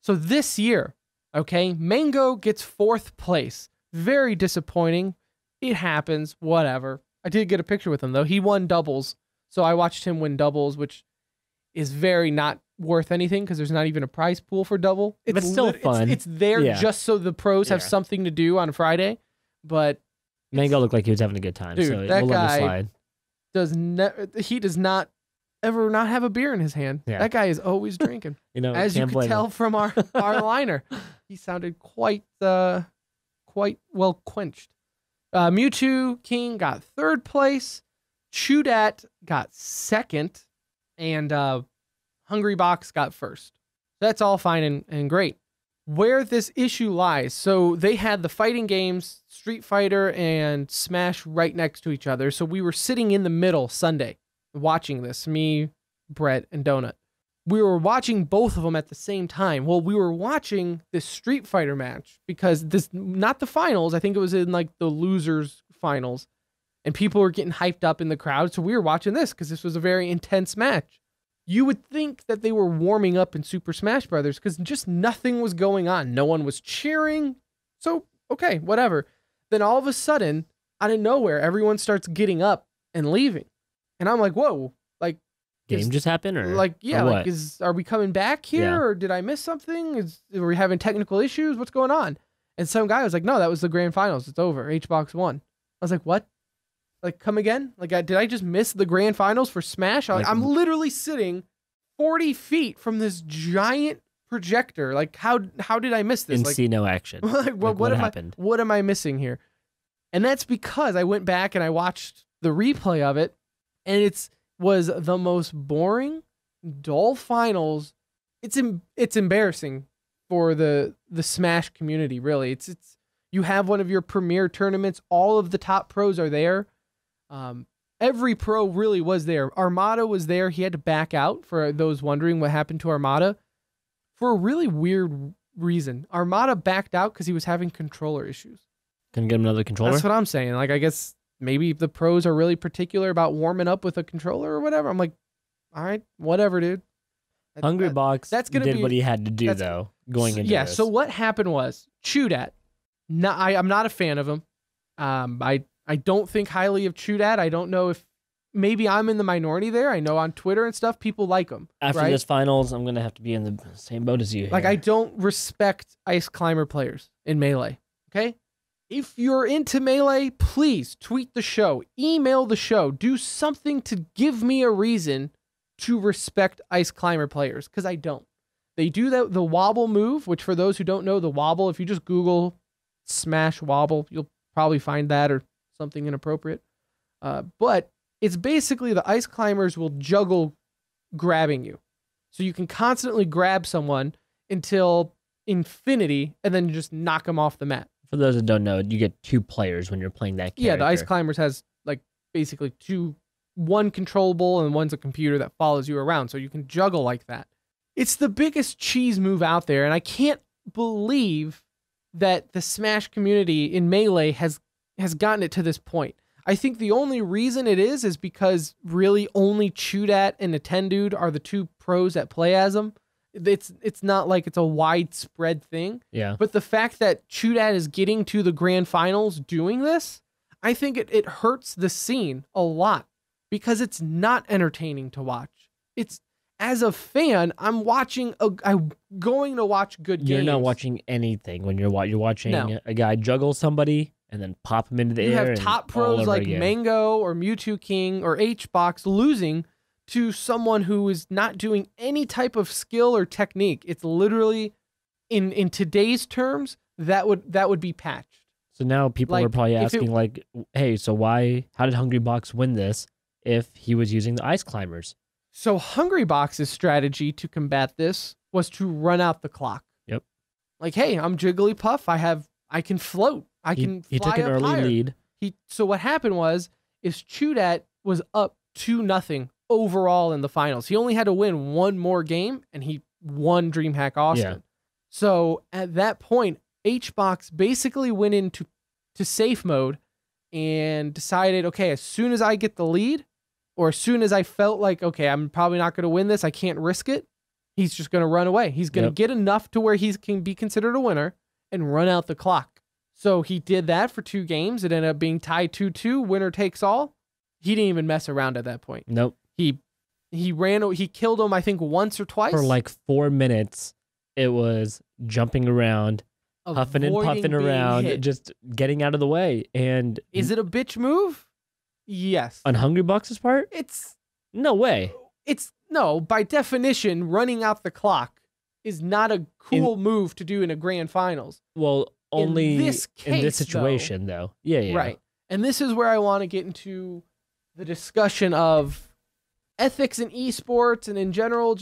So this year, okay, Mango gets 4th place. Very disappointing. It happens, whatever. I did get a picture with him though. He won doubles. So I watched him win doubles, which is very not worth anything because there's not even a prize pool for double. But still fun. It's there Yeah. just so the pros have Yeah. something to do on Friday. But Mango looked like he was having a good time. Dude, so that we'll let him guy- slide. he does not ever not have a beer in his hand. Yeah. That guy is always drinking. You know, As you can't could blame tell him. from our liner, he sounded quite well quenched. Mewtwo King got 3rd place. Chudat got 2nd, and Hungry Box got 1st. That's all fine and great. Where this issue lies, so they had the fighting games, Street Fighter and Smash, right next to each other. So we were sitting in the middle Sunday watching this, me, Brett, and Donut. We were watching both of them at the same time. Well, we were watching this Street Fighter match because not the finals. I think it was in like the losers finals, and people were getting hyped up in the crowd. So we were watching this because this was a very intense match. You would think that they were warming up in Super Smash Brothers because just nothing was going on. No one was cheering. So, okay, whatever. Then all of a sudden, out of nowhere, everyone starts getting up and leaving. And I'm like, whoa, like, Game just happened, or like, yeah, or like, what? are we coming back here, Yeah. or did I miss something? Are we having technical issues? What's going on? And some guy was like, no, that was the grand finals. It's over. HBox won. I was like, what? Like, come again? Like, did I just miss the grand finals for Smash? I'm literally sitting 40 feet from this giant projector. Like, how did I miss this? and Like, see no action. like, what happened? What am I missing here? And that's because I went back and I watched the replay of it, and was the most boring, dull finals. It's embarrassing for the Smash community, really. It's you have one of your premier tournaments. All of the top pros are there. Every pro really was there. Armada was there. He had to back out, for those wondering what happened to Armada, for a really weird reason. Armada backed out because he was having controller issues. Couldn't get him another controller. That's what I'm saying. Like, I guess maybe the pros are really particular about warming up with a controller or whatever. I'm like, all right, whatever, dude. Hungry Box that's gonna did be- what he had to do, that's- though, going into yeah. this. So what happened was Chudat. I'm not a fan of him. I don't think highly of Chudat. I don't know if maybe I'm in the minority there. I know on Twitter and stuff, people like him. After right? this finals, I'm going to have to be in the same boat as you. Like, here. I don't respect Ice Climber players in Melee, okay? If you're into Melee, please tweet the show, email the show, do something to give me a reason to respect Ice Climber players, because I don't. They do the wobble move, which for those who don't know, the wobble, if you just Google Smash wobble, you'll probably find that or something inappropriate. But it's basically the Ice Climbers will juggle grabbing you. So you can constantly grab someone until infinity and then just knock them off the mat. For those that don't know, you get 2 players when you're playing that character. Yeah, the Ice Climbers has like basically one controllable and one's a computer that follows you around, so you can juggle like that. It's the biggest cheese move out there, and I can't believe that the Smash community in Melee has gotten it to this point. I think the only reason it is because really only Chudat and Nintendude are the 2 pros that play as them. It's not like it's a widespread thing. Yeah. But the fact that Chudat is getting to the grand finals doing this, I think it hurts the scene a lot because it's not entertaining to watch. It's, as a fan, I'm going to watch good games. You're not watching anything when you're watching a guy juggle somebody and then pop him into the air. You have top pros like Mango or Mewtwo King or Hbox losing to someone who is not doing any type of skill or technique. It's literally, in today's terms, that would be patched. So now people are probably asking like, hey, so how did Hungrybox win this if he was using the Ice Climbers? So Hungrybox's strategy to combat this was to run out the clock. Yep. Like, hey, I'm Jigglypuff. I can float. He took an early lead. So what happened is Chudat was up 2-0 overall in the finals. He only had to win one more game, and he won Dreamhack Austin. Yeah. So at that point, Hbox basically went into safe mode and decided, okay, as soon as I get the lead, or as soon as I felt like, okay, I'm probably not going to win this, I can't risk it, he's just going to run away. He's going to get enough to where he can be considered a winner and run out the clock. So he did that for 2 games. It ended up being tied 2-2, winner takes all. He didn't even mess around at that point. Nope. He killed him, I think, once or twice. For like 4 minutes, it was jumping around, huffing and puffing around, just getting out of the way. And is it a bitch move? Yes. On Hungrybox's part? It's no way. No, by definition, running out the clock is not a cool move to do in a grand finals. Well, only in this situation, though. Yeah. Right. And this is where I want to get into the discussion of ethics in esports and in general.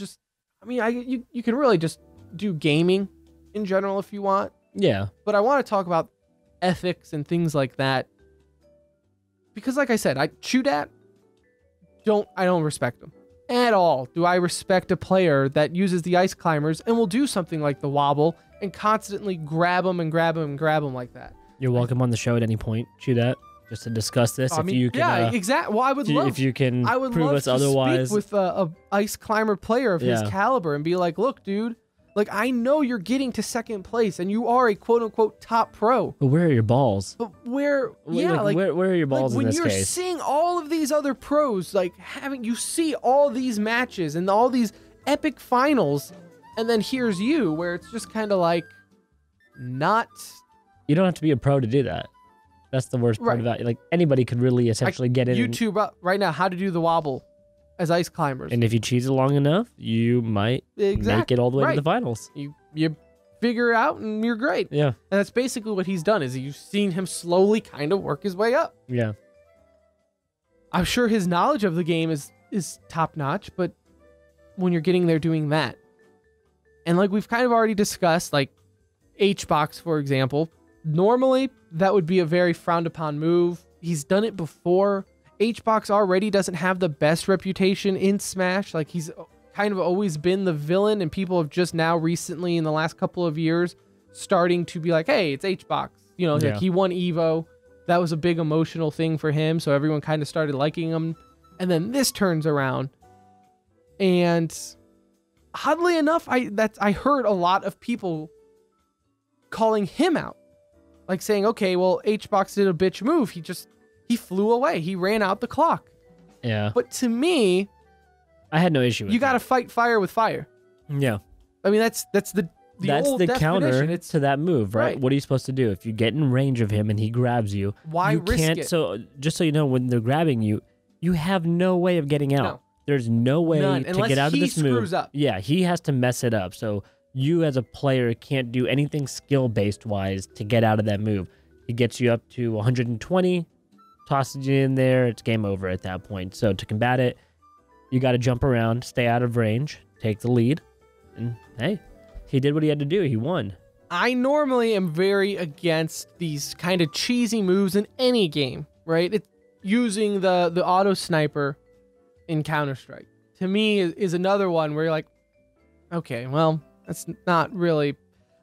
You can really just do gaming in general if you want. Yeah. But I want to talk about ethics and things like that. Because like I said, I don't respect them at all. Do I respect a player that uses the Ice Climbers and will do something like the wobble and constantly grab them and grab them and grab them like that? You're welcome on the show at any point, Chudat, just to discuss this. Exactly. Well, I would love if you can prove us to otherwise. Speak with a Ice Climber player of his caliber and be like, look, dude, like I know you're getting to 2nd place and you are a quote unquote top pro. But where are your balls? But where are your balls in this case? When you're seeing all of these other pros, like you see all these matches and all these epic finals, and then here's you, where it's just kind of like not. You don't have to be a pro to do that. That's the worst part about it. Like anybody could really essentially get in. YouTube right now, how to do the wobble as Ice Climbers. And if you cheese it long enough, you might make it all the way to the finals. You figure it out and you're great. Yeah. And that's basically what he's done, is you've seen him slowly kind of work his way up. Yeah. I'm sure his knowledge of the game is top notch, but when you're getting there doing that. And like we've kind of already discussed, like Hbox, for example, normally that would be a very frowned upon move. He's done it before. Hbox already doesn't have the best reputation in Smash. Like he's kind of always been the villain, and people have just now recently in the last couple of years starting to be like, hey, it's Hbox. You know, like he won Evo. That was a big emotional thing for him. So everyone kind of started liking him. And then this turns around. And oddly enough, I heard a lot of people calling him out. Like saying, okay, well, Hbox did a bitch move. He flew away. He ran out the clock. Yeah. But to me, I had no issue with you got to fight fire with fire. Yeah. I mean, that's the old counter to that move, right? What are you supposed to do? If you get in range of him and he grabs you, why risk it? So just so you know, when they're grabbing you, you have no way of getting out. No. There's no way to get out of this move. Screws up. Yeah, he has to mess it up. So you as a player can't do anything skill-based wise to get out of that move. He gets you up to 120, tosses you in there, it's game over at that point. So to combat it, you got to jump around, stay out of range, take the lead, and hey, he did what he had to do. He won. I normally am very against these kind of cheesy moves in any game, right? It's using the auto sniper in Counter-Strike. To me is another one where you're like, okay, well, that's not really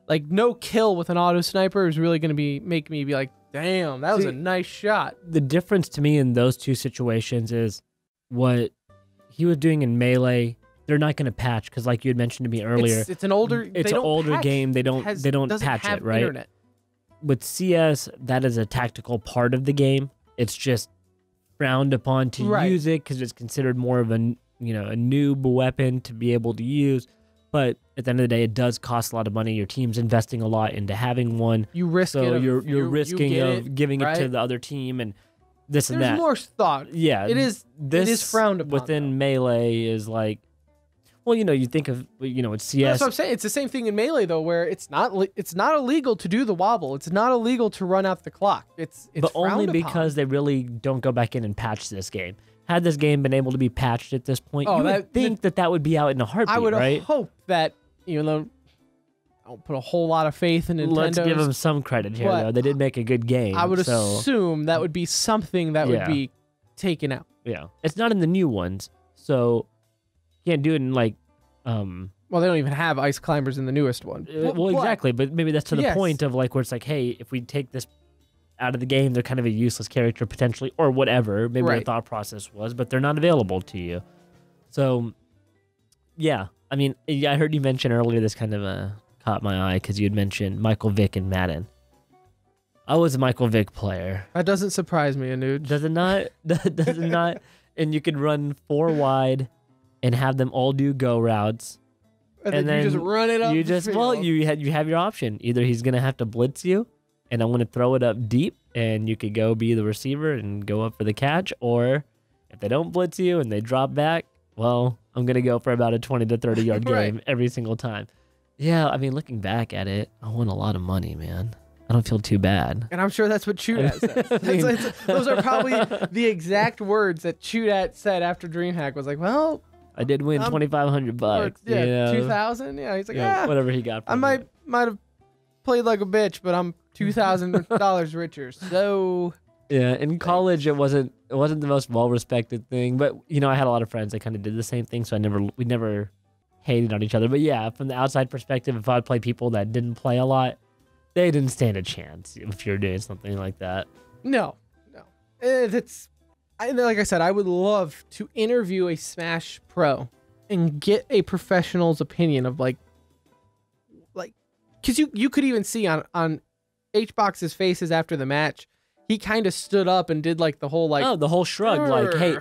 like no kill with an auto sniper is really going to make me be like, damn, that was a nice shot. The difference to me in those two situations is what he was doing in Melee. They're not going to patch because, like you had mentioned to me earlier, it's an older game. They don't patch it, right? Internet. With CS, that is a tactical part of the game. It's just frowned upon to use it because it's considered more of a noob weapon to be able to use. But at the end of the day, it does cost a lot of money. Your team's investing a lot into having one. You risk it. So you're risking of giving it to the other team and this and that. There's more thought. Yeah, it is frowned upon. Within Melee is like, well, you think of, it's CS. That's what I'm saying. It's the same thing in Melee though, where it's not illegal to do the wobble. It's not illegal to run out the clock. It's but only because they really don't go back in and patch this game. Had this game been able to be patched at this point, you would think that would be out in a heartbeat, I would right? hope that, even though I don't put a whole lot of faith in Nintendo. Let's give them some credit here, though. They did make a good game. I would assume that would be something that would be taken out. Yeah. It's not in the new ones, so you can't do it in, like... well, they don't even have ice climbers in the newest one. Well, exactly, but maybe that's to the point of, like, where it's like, hey, if we take this out of the game, they're kind of a useless character potentially, or whatever. Maybe their thought process was, but they're not available to you. So, yeah. I mean, I heard you mention earlier, this kind of caught my eye because you had mentioned Michael Vick and Madden. I was a Michael Vick player. That doesn't surprise me, Anuj. Does it not? Does it not? And you could run 4 wide and have them all do go routes. And then you just run it up. You have your option. Either he's going to have to blitz you, and I'm going to throw it up deep, and you could go be the receiver and go up for the catch. Or if they don't blitz you and they drop back, well, I'm going to go for about a 20 to 30 yard game every single time. Yeah, I mean, looking back at it, I won a lot of money, man. I don't feel too bad. And I'm sure that's what Chudat says. Those are probably the exact words that Chudat said after Dreamhack was like, well, I did win $2,500. Yeah, 2,000. Yeah, he's like, whatever he got. I might have played like a bitch, but I'm $2,000 richer. So yeah, in college it wasn't the most well respected thing, but I had a lot of friends that kind of did the same thing, so we never hated on each other. But yeah, from the outside perspective, if I'd play people that didn't play a lot, they didn't stand a chance if you're doing something like that. No. Like I said, I would love to interview a Smash Pro and get a professional's opinion of like, because you could even see on HBox's faces after the match, he kind of stood up and did like the whole the whole shrug, like, hey,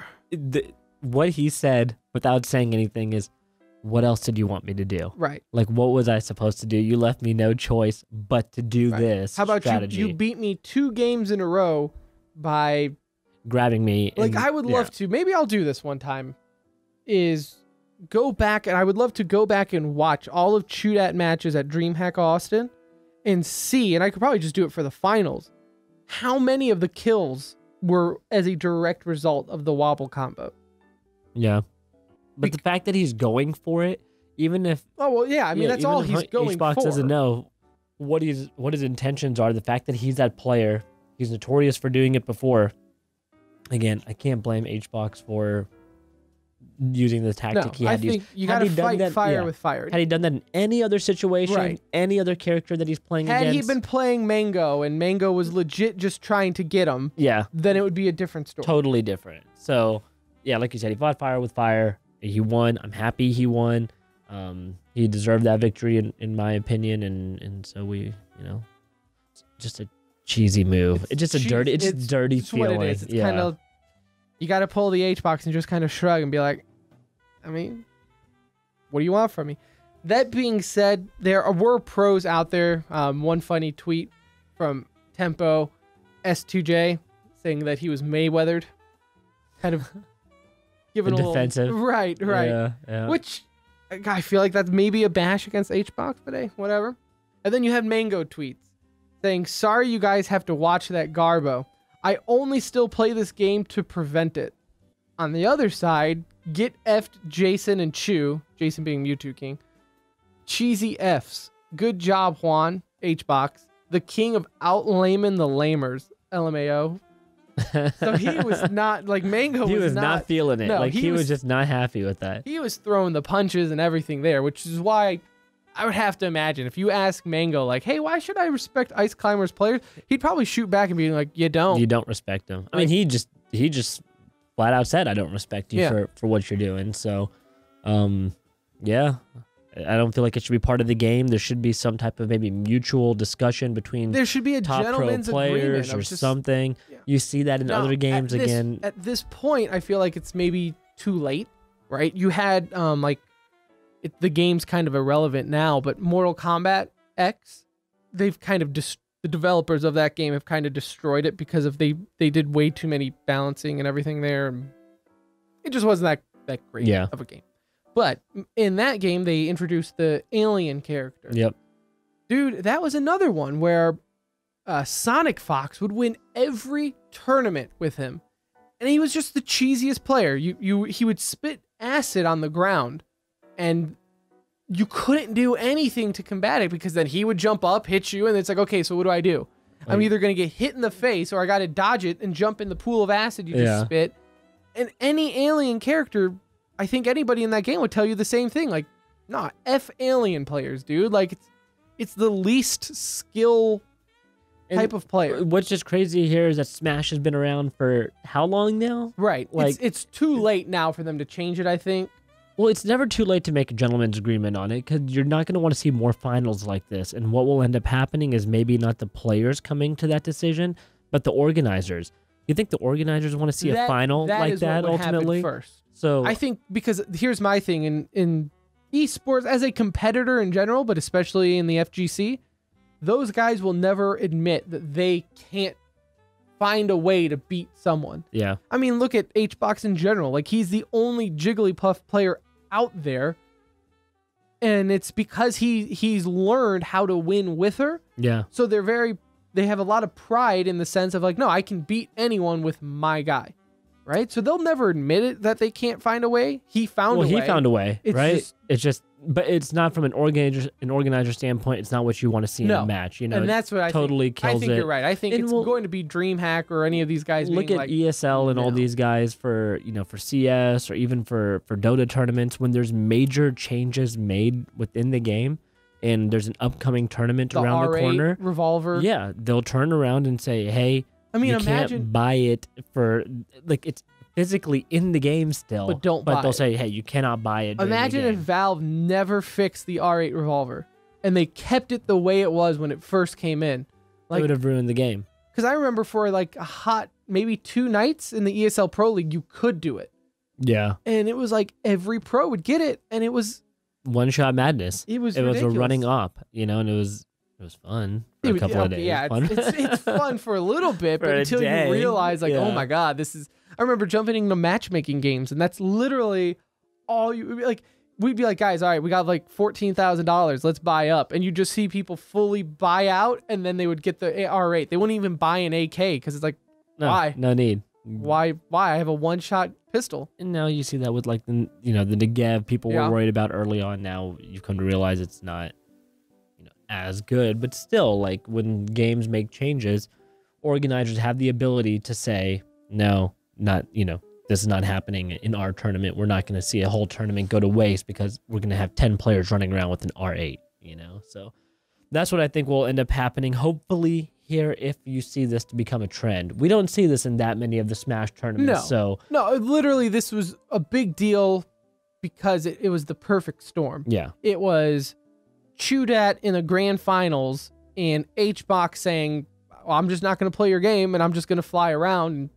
what he said without saying anything is, what else did you want me to do? Right. Like, what was I supposed to do? You left me no choice but to do this. How about strategy. You beat me 2 games in a row by grabbing me. Like, I would love to. Maybe I'll do this one time. Is go back, and I would love to go back and watch all of Chudat matches at Dreamhack Austin and see, and I could probably just do it for the finals, how many of the kills were as a direct result of the wobble combo. Yeah. But the fact that he's going for it, even if... Oh, well, yeah. I mean, that's all he's going for. HBox doesn't know what his intentions are. The fact that he's that player, he's notorious for doing it before. Again, I can't blame HBox for using the tactic he had to use. I think you got to fight fire with fire. Had he done that in any other situation, any other character that he's playing against... Had he been playing Mango, and Mango was legit just trying to get him, then it would be a different story. Totally different. So, yeah, like you said, he fought fire with fire. He won. I'm happy he won. He deserved that victory, in my opinion, and so we, just a cheesy move. It's just a dirty. It's just dirty feeling. What it is. It's kind of, you got to pull the HBox and just kind of shrug and be like, I mean, what do you want from me? That being said, there were pros out there. One funny tweet from Tempo S2J saying that he was Mayweathered, kind of. Given a defensive. Right. Yeah. Which I feel like that's maybe a bash against HBox, but hey, whatever. And then you had Mango tweets saying, sorry you guys have to watch that Garbo. I only still play this game to prevent it. On the other side, get effed Jason and Chew, Jason being Mewtwo King. Cheesy Fs. Good job, Juan. HBox, the king of out-laming the lamers, LMAO. So he was not, like, Mango He was not feeling it. No, like, he was just not happy with that. He was throwing the punches and everything there, which is why I would have to imagine if you ask Mango, like, hey, why should I respect Ice Climbers players? He'd probably shoot back and be like, you don't. You don't respect him. I mean, he just flat out said, I don't respect you for what you're doing. So, yeah. I don't feel like it should be part of the game. There should be some type of maybe mutual discussion between there should be a top gentleman's pro players agreement or something. Yeah. You see that in other games again. At this point, I feel like it's maybe too late, right? You had the game's kind of irrelevant now, but Mortal Kombat X, they've kind of the developers of that game have kind of destroyed it because of they did way too many balancing and everything there. It just wasn't that great of a game. But in that game, they introduced the alien character. Yep. Dude, that was another one where Sonic Fox would win every tournament with him. And he was just the cheesiest player. He would spit acid on the ground, and you couldn't do anything to combat it because then he would jump up, hit you, and it's like, okay, so what do I do? I'm either going to get hit in the face or I got to dodge it and jump in the pool of acid you just spit. And any alien character, I think anybody in that game would tell you the same thing. Like, nah, F alien players, dude. Like, it's the least skill type of player. What's just crazy here is that Smash has been around for how long now? Right. Like, it's too late now for them to change it, I think. Well, it's never too late to make a gentleman's agreement on it because you're not going to want to see more finals like this. And what will end up happening is maybe not the players coming to that decision, but the organizers. You think the organizers want to see a final like that ultimately? First. So I think because here's my thing in esports as a competitor in general, but especially in the FGC, those guys will never admit that they can't find a way to beat someone. Yeah. I mean, look at HBox in general. Like, he's the only Jigglypuff player out there, and it's because he's learned how to win with her. Yeah. So they have a lot of pride in the sense of like, no, I can beat anyone with my guy. Right? So they'll never admit it that they can't find a way. He found a way. Well, he found a way, right? It's just, but it's not from an organizer standpoint. It's not what you want to see in a match, you know. And that's what I totally think. kills it. I think you're right. I think it's going to be Dreamhack or any of these guys. Look at like, ESL and all these guys for for CS or even for Dota tournaments when there's major changes made within the game and there's an upcoming tournament around the corner. Revolver. Yeah, they'll turn around and say, "Hey." I mean, you can't buy it for, like, it's physically in the game still. But don't buy it. But they'll say, hey, you cannot buy it. Imagine if Valve never fixed the R8 revolver and they kept it the way it was when it first came in. Like, it would have ruined the game. Because I remember for like a hot, maybe 2 nights in the ESL Pro League, you could do it. Yeah. And it was like every pro would get it. And it was one-shot madness. It was ridiculous. A running up, and it was fun for a couple of days. Yeah, it's fun for a little bit, but until you realize, like, oh my God, this is... I remember jumping into matchmaking games, and that's literally all you... Like, we'd be like, guys, all right, we got like $14,000. Let's buy up. And you just see people fully buy out, and then they would get the R8. They wouldn't even buy an AK, because it's like, why? No need. Why? I have a one-shot pistol. And now you see that with, like, the Negev people were worried about early on. Now you've come to realize it's not as good, but still, like, when games make changes, organizers have the ability to say, no, not, this is not happening in our tournament. We're not going to see a whole tournament go to waste because we're going to have 10 players running around with an R8, so that's what I think will end up happening. Hopefully here, if you see this to become a trend, we don't see this in that many of the Smash tournaments. No, literally this was a big deal because it was the perfect storm. Yeah. It was Chudat in the grand finals and HBox saying, well, I'm just not going to play your game and I'm just going to fly around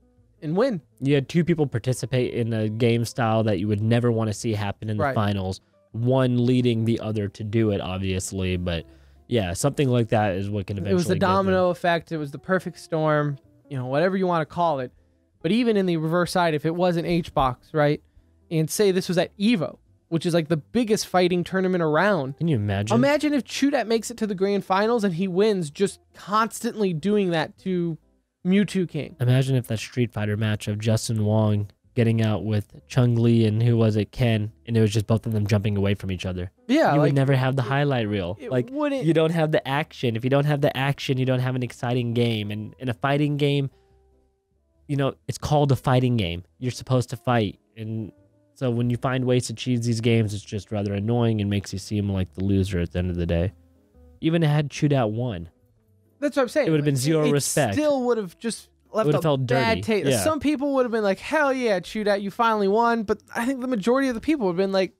and win. You had 2 people participate in a game style that you would never want to see happen in the finals. One leading the other to do it, obviously, but yeah, something like that is what can eventually... It was the domino effect. It was the perfect storm, whatever you want to call it. But even in the reverse side, if it wasn't HBox, right, and say this was at EVO, which is like the biggest fighting tournament around. Can you imagine? Imagine if Chudat makes it to the grand finals and he wins just constantly doing that to Mewtwo King. Imagine if that Street Fighter match of Justin Wong getting out with Chung Lee and who was it, Ken, and it was just both of them jumping away from each other. Yeah, You like would never have the highlight reel. Like, wouldn't. you don't have the action. If you don't have the action, you don't have an exciting game. And in a fighting game, you know, it's called a fighting game. You're supposed to fight. And so when you find ways to cheese these games, it's just rather annoying and makes you seem like the loser at the end of the day. Even had Shootout won. That's what I'm saying. It would have been zero it respect. Still would have just left Would've a felt bad dirty. taste. Yeah. Some people would have been like, hell yeah, Shootout, you finally won. But I think the majority of the people would have been like,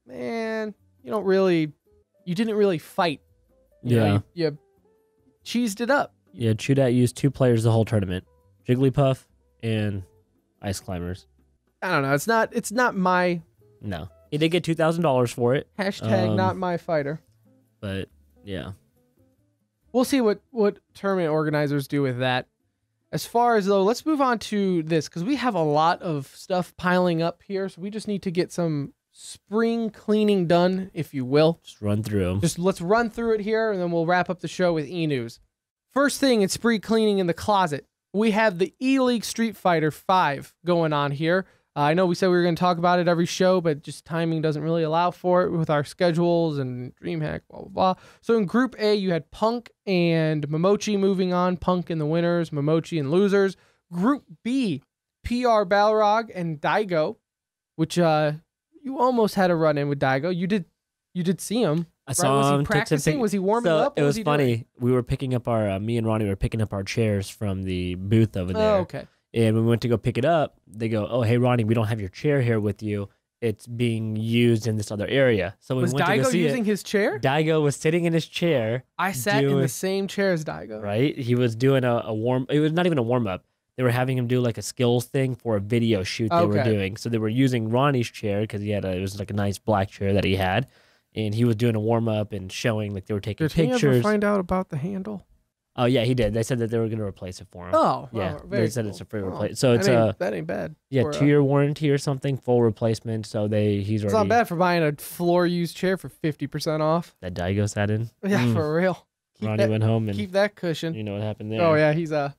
man, you didn't really fight. You know, you cheesed it up. Yeah, Shootout used 2 players the whole tournament. Jigglypuff and Ice Climbers. I don't know. It's not my No. He did get $2,000 for it. hashtag not my fighter. But, yeah. We'll see what tournament organizers do with that. As far as though, let's move on to this because we have a lot of stuff piling up here. So we just need to get some spring cleaning done, if you will. Just run through them. Just let's run through it here and then we'll wrap up the show with e-news. First thing in spring cleaning in the closet, we have the E-League Street Fighter 5 going on here. I know we said we were going to talk about it every show, but just timing doesn't really allow for it with our schedules and Dreamhack, blah, blah, blah. So in Group A, you had Punk and Momochi moving on. Punk in the winners, Momochi in losers. Group B, PR Balrog and Daigo, which you almost had a run-in with Daigo. You did see him. I saw Was him. he practicing? Was he warming up? It What was he funny. doing? We were picking up me and Ronnie were picking up our chairs from the booth over there. Oh, okay. And when we went to go pick it up, they go, "Oh, hey, Ronnie, we don't have your chair here with you. It's being used in this other area." So we Was went to go Daigo see using it. his chair? Daigo was sitting in his chair. I sat in doing- the same chair as Daigo. Right? He was doing a warm. It was not even a warm up. They were having him do like a skills thing for a video shoot they were Okay. doing. So they were using Ronnie's chair because it was like a nice black chair that he had, and he was doing a warm up and showing like they were taking Did he ever pictures. find out about the handle? Oh yeah, he did. They said that they were going to replace it for him. Oh, yeah. well, They very said cool. it's a free Oh, replace. So it's a that ain't bad. yeah, For, 2-year warranty or something, full replacement. So he's It's already not bad for buying a floor used chair for 50% off. that Daigo sat in. Yeah, for real. Keep Ronnie that, went home and keep that cushion. you know what happened there. Oh yeah, he's a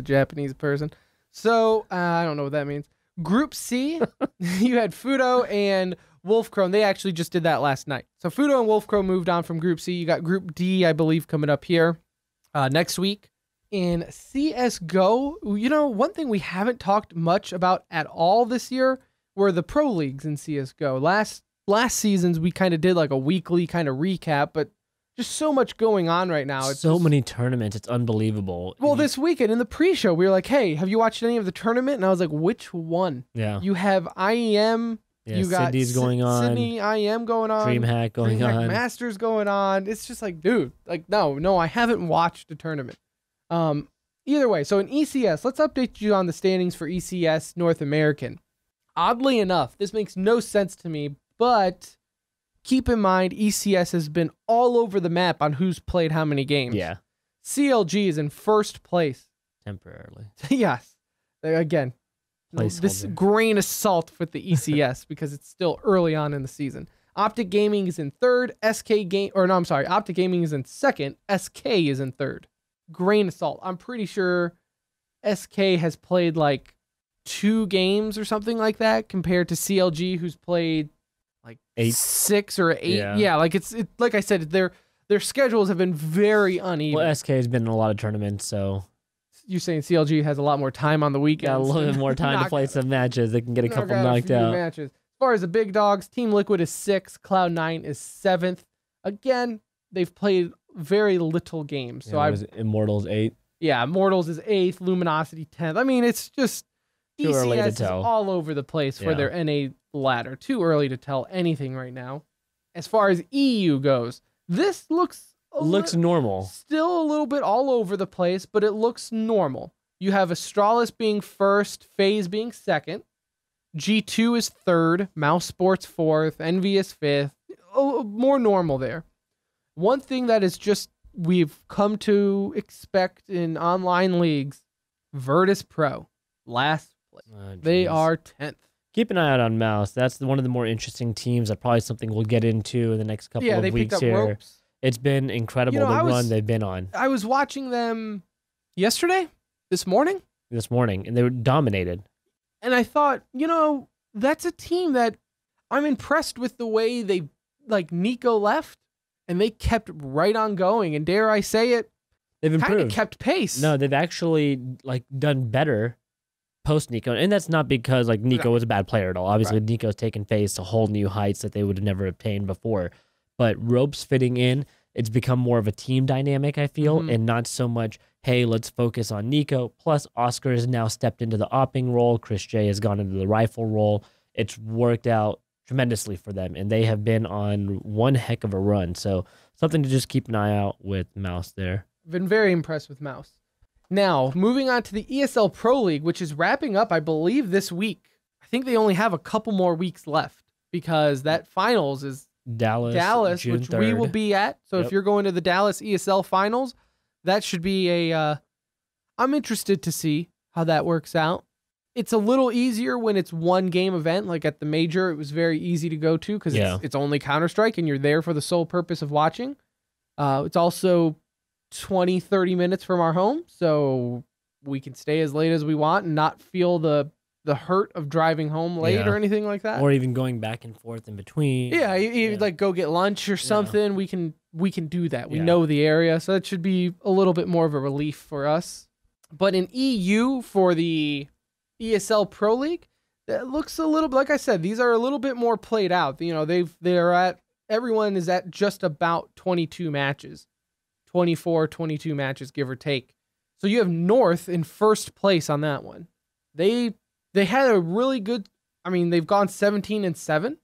Japanese person. So I don't know what that means. Group C, you had Fudo and Wolfcrone. They actually just did that last night. So Fudo and Wolfcrone moved on from Group C. You got Group D, I believe, coming up here next week. In CSGO, you know, one thing we haven't talked much about at all this year were the pro leagues in CSGO. Last seasons, we kind of did like a weekly kind of recap, but just so much going on right now. It's so just, many tournaments. It's unbelievable. Well, this weekend in the pre-show, we were like, hey, have you watched any of the tournament? And I was like, which one? Yeah. You have IEM. Yeah, You got Sydney's going on. Sydney IEM going on. Dreamhack going Dreamhack on. Masters going on. It's just like, dude, like, no, I haven't watched a tournament. Either way, so in ECS, let's update you on the standings for ECS North American. Oddly enough, this makes no sense to me, but keep in mind, ECS has been all over the map on who's played how many games. Yeah. CLG is in first place. Temporarily. Yes. Again, this Placeholder. grain of salt with the ECS because it's still early on in the season. Optic Gaming is in third. Optic Gaming is in second. SK is in third. Grain of salt. I'm pretty sure SK has played like 2 games or something like that compared to CLG, who's played like 8. 6 or 8. Yeah. Yeah, like it's like I said, their schedules have been very uneven. Well, SK has been in a lot of tournaments, so You're saying CLG has a lot more time on the weekend. got a little bit more time to play some matches. They can get a couple knocked out. Matches. As far as the big dogs, Team Liquid is 6th, Cloud9 is 7th. Again, they've played very little games. So I was Immortals 8. Mortals is 8th, Luminosity 10th. I mean, it's just Too early to ECS is tell. all over the place for Yeah. their NA ladder. Too early to tell anything right now. As far as EU goes, this looks normal. still a little bit all over the place, but it looks normal. You have Astralis being first, FaZe being second, G2 is third, Mouse Sports fourth, Envious fifth. More normal there. One thing that is just we've come to expect in online leagues, Virtus Pro, last place. Oh, They geez. are 10th. Keep an eye out on Mouse. That's one of the more interesting teams. That probably something we'll get into in the next couple Yeah, of they picked weeks up here. ropes. It's been incredible You know, the I was- run they've been on I was watching them yesterday, this morning. this morning, and they were dominated. And I thought, that's a team that I'm impressed with the way they, like, Nico left, and they kept right on going. And dare I say it, they've improved. Kind of kept pace. No, they've actually like done better post Nico, and that's not because like Nico was a bad player at all. Obviously, Nico's taken pace to whole new heights that they would have never obtained before. But Ropes fitting in, it's become more of a team dynamic, I feel, and not so much, hey, let's focus on Nico. Plus, Oscar has now stepped into the opping role. Chris J has gone into the rifle role. It's worked out tremendously for them, and they have been on one heck of a run. So something to just keep an eye out with Mouse there. Been very impressed with Mouse. Now, moving on to the ESL Pro League, which is wrapping up, I believe, this week. I think they only have a couple more weeks left because that finals is Dallas, June which 3rd. we will be at. So if you're going to the Dallas ESL finals, that should be I'm interested to see how that works out. It's a little easier when it's one game event. Like at the major, it was very easy to go to because it's only Counter-Strike and you're there for the sole purpose of watching. It's also 20, 30 minutes from our home, so we can stay as late as we want and not feel the hurt of driving home late or anything like that. Or even going back and forth in between. Yeah, you like go get lunch or something. We can do that. We know the area, so that should be a little bit more of a relief for us. But in EU for the ESL Pro League, that looks a little, like I said, these are a little bit more played out. Everyone is at just about 22 matches. 24, 22 matches, give or take. So you have North in first place on that one. They had a really good, they've gone 17-7.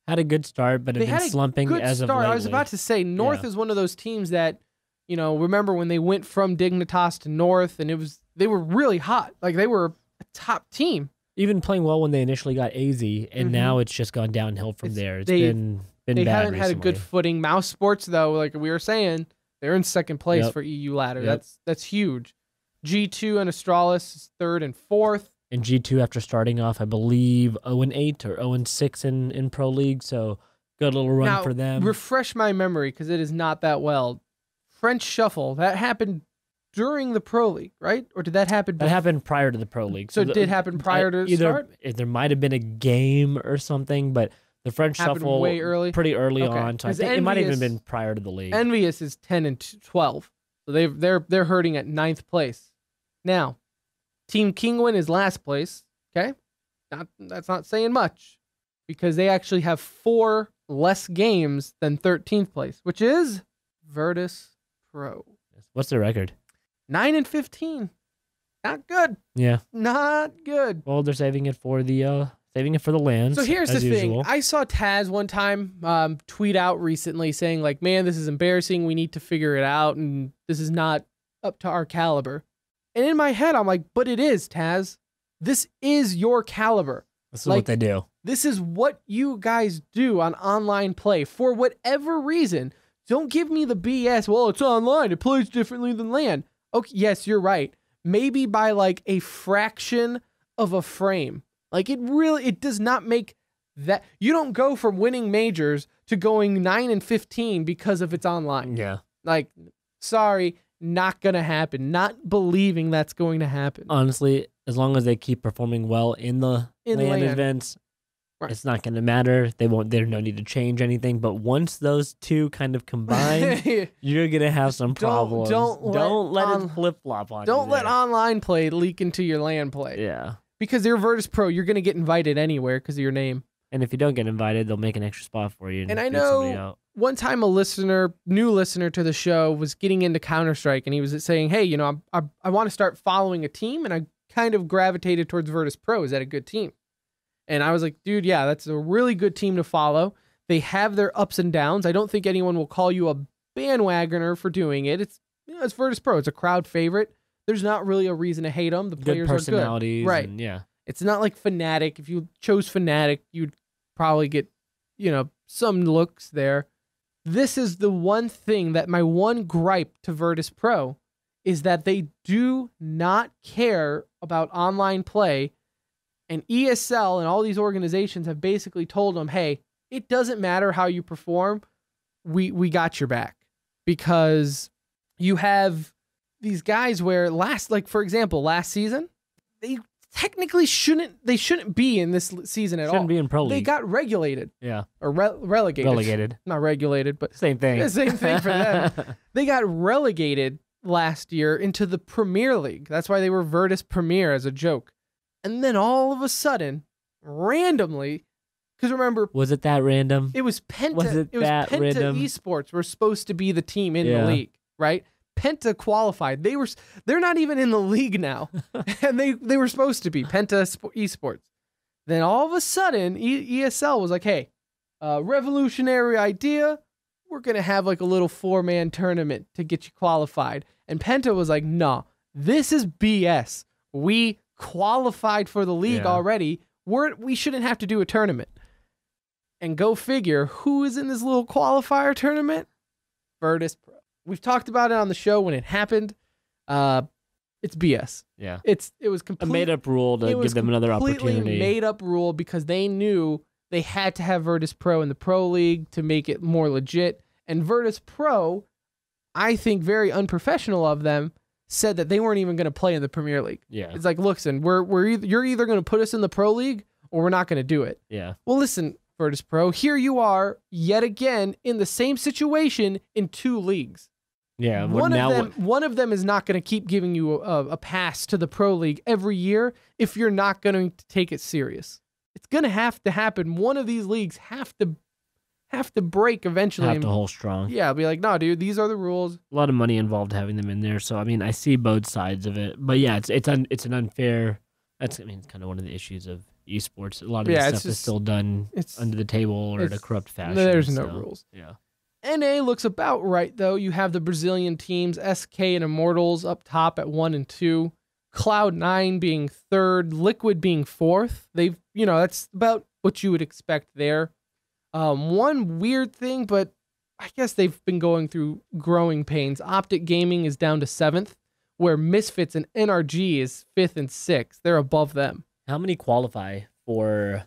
Had a good start, but have been slumping as of lately. I was about to say, North is one of those teams that, remember when they went from Dignitas to North, and they were really hot. Like, they were a top team. Even playing well when they initially got AZ, and now it's just gone downhill from there. It's been bad They haven't recently. had a good footing. Mouse Sports, though, like we were saying, they're in second place for EU ladder. That's huge. G2 and Astralis is third and fourth. And G2 after starting off, I believe 0-8 or 0-6 in Pro League, so good little run for them. Refresh my memory because it is not that well. French Shuffle, that happened during the Pro League, right? Or did that happen before? That happened prior to the Pro League. So it did happen prior to start? There might have been a game or something, but the French Shuffle way early? pretty early on. So I think it might have even been prior to the league. Envious is 10-12. So they're hurting at 9th place. Now, Team Kingwin is last place. Okay? That's not saying much because they actually have 4 less games than 13th place, which is Virtus Pro. What's their record? 9-15. Not good. Yeah. Not good. Well, they're saving it for the lands. So here's the usual. thing. I saw Taz one time tweet out recently saying like, man, this is embarrassing. We need to figure it out. And this is not up to our caliber. And in my head, I'm like, but it is, Taz. This is your caliber. This is what they do. This is what you guys do on online play for whatever reason. Don't give me the BS. Well, it's online. It plays differently than LAN. Okay, yes, you're right. Maybe by like a fraction of a frame. Like it does not make that. You don't go from winning majors to going 9-15 because of it's online. Yeah. Like, sorry, not gonna happen. Not believing that's going to happen. Honestly, as long as they keep performing well in the LAN events, it's not going to matter. There's no need to change anything. But once those two kind of combine, you're going to have some problems. Don't let it flip-flop on you. Don't let online play leak into your LAN play. Yeah. Because you're Virtus Pro, you're going to get invited anywhere because of your name. And if you don't get invited, they'll make an extra spot for you. And I know one time a new listener to the show was getting into Counter-Strike, and he was saying, hey, I want to start following a team, and I kind of gravitated towards Virtus Pro. Is that a good team? And I was like, dude, yeah, that's a really good team to follow. They have their ups and downs. I don't think anyone will call you a bandwagoner for doing it. It's Virtus Pro. It's a crowd favorite. There's not really a reason to hate them. The players good personalities, are good. Right. And, yeah. It's not like Fnatic. If you chose Fnatic, you'd probably get, some looks there. This is the one thing that my one gripe to Virtus Pro is that they do not care about online play. And ESL and all these organizations have basically told them, hey, it doesn't matter how you perform. We got your back. Because you have these guys where for example, last season, they technically shouldn't be in this season at all. Shouldn't be in Pro League. They got regulated. Yeah. Or relegated. Relegated. Not regulated, but Same thing. the same thing for them. They got relegated last year into the Premier League. That's why they were Virtus Premier as a joke. And then all of a sudden, randomly, because remember, Was it that random? it was Penta. Was it that Penta random? Esports were supposed to be the team in the Yeah. league, right? Penta qualified. They're not even in the league now, and they were supposed to be Penta Esports. Then all of a sudden, ESL was like, "Hey, revolutionary idea. We're gonna have like a little 4-man tournament to get you qualified." And Penta was like, "Nah, this is BS. We qualified for the league Yeah. already. We shouldn't have to do a tournament." And go figure, who is in this little qualifier tournament? Virtus Pro. We've talked about it on the show when it happened. It's BS. Yeah. It was A complete. made-up rule to It was give them another completely opportunity. made up rule because they knew they had to have Virtus Pro in the Pro League to make it more legit. And Virtus Pro, I think very unprofessional of them, said that they weren't even going to play in the Premier League. Yeah. It's like, listen, you're either going to put us in the Pro League or we're not going to do it. Yeah. Well, listen, Virtus Pro, here you are yet again in the same situation in 2 leagues. Yeah. One of them is not going to keep giving you a pass to the Pro League every year if you're not going to take it serious. It's going to have to happen. One of these leagues have to break eventually. Have to hold strong. Yeah, be like, no, dude, these are the rules. A lot of money involved having them in there. So I mean, I see both sides of it. But yeah, it's an unfair. It's kind of one of the issues of esports. A lot of this stuff is still done under the table or in a corrupt fashion. There's no rules. Yeah. NA looks about right, though. You have the Brazilian teams, SK and Immortals up top at 1 and 2. Cloud9 being 3rd, Liquid being 4th. That's about what you would expect there. One weird thing, but I guess they've been going through growing pains. Optic Gaming is down to 7th, where Misfits and NRG is 5th and 6th. They're above them. How many qualify for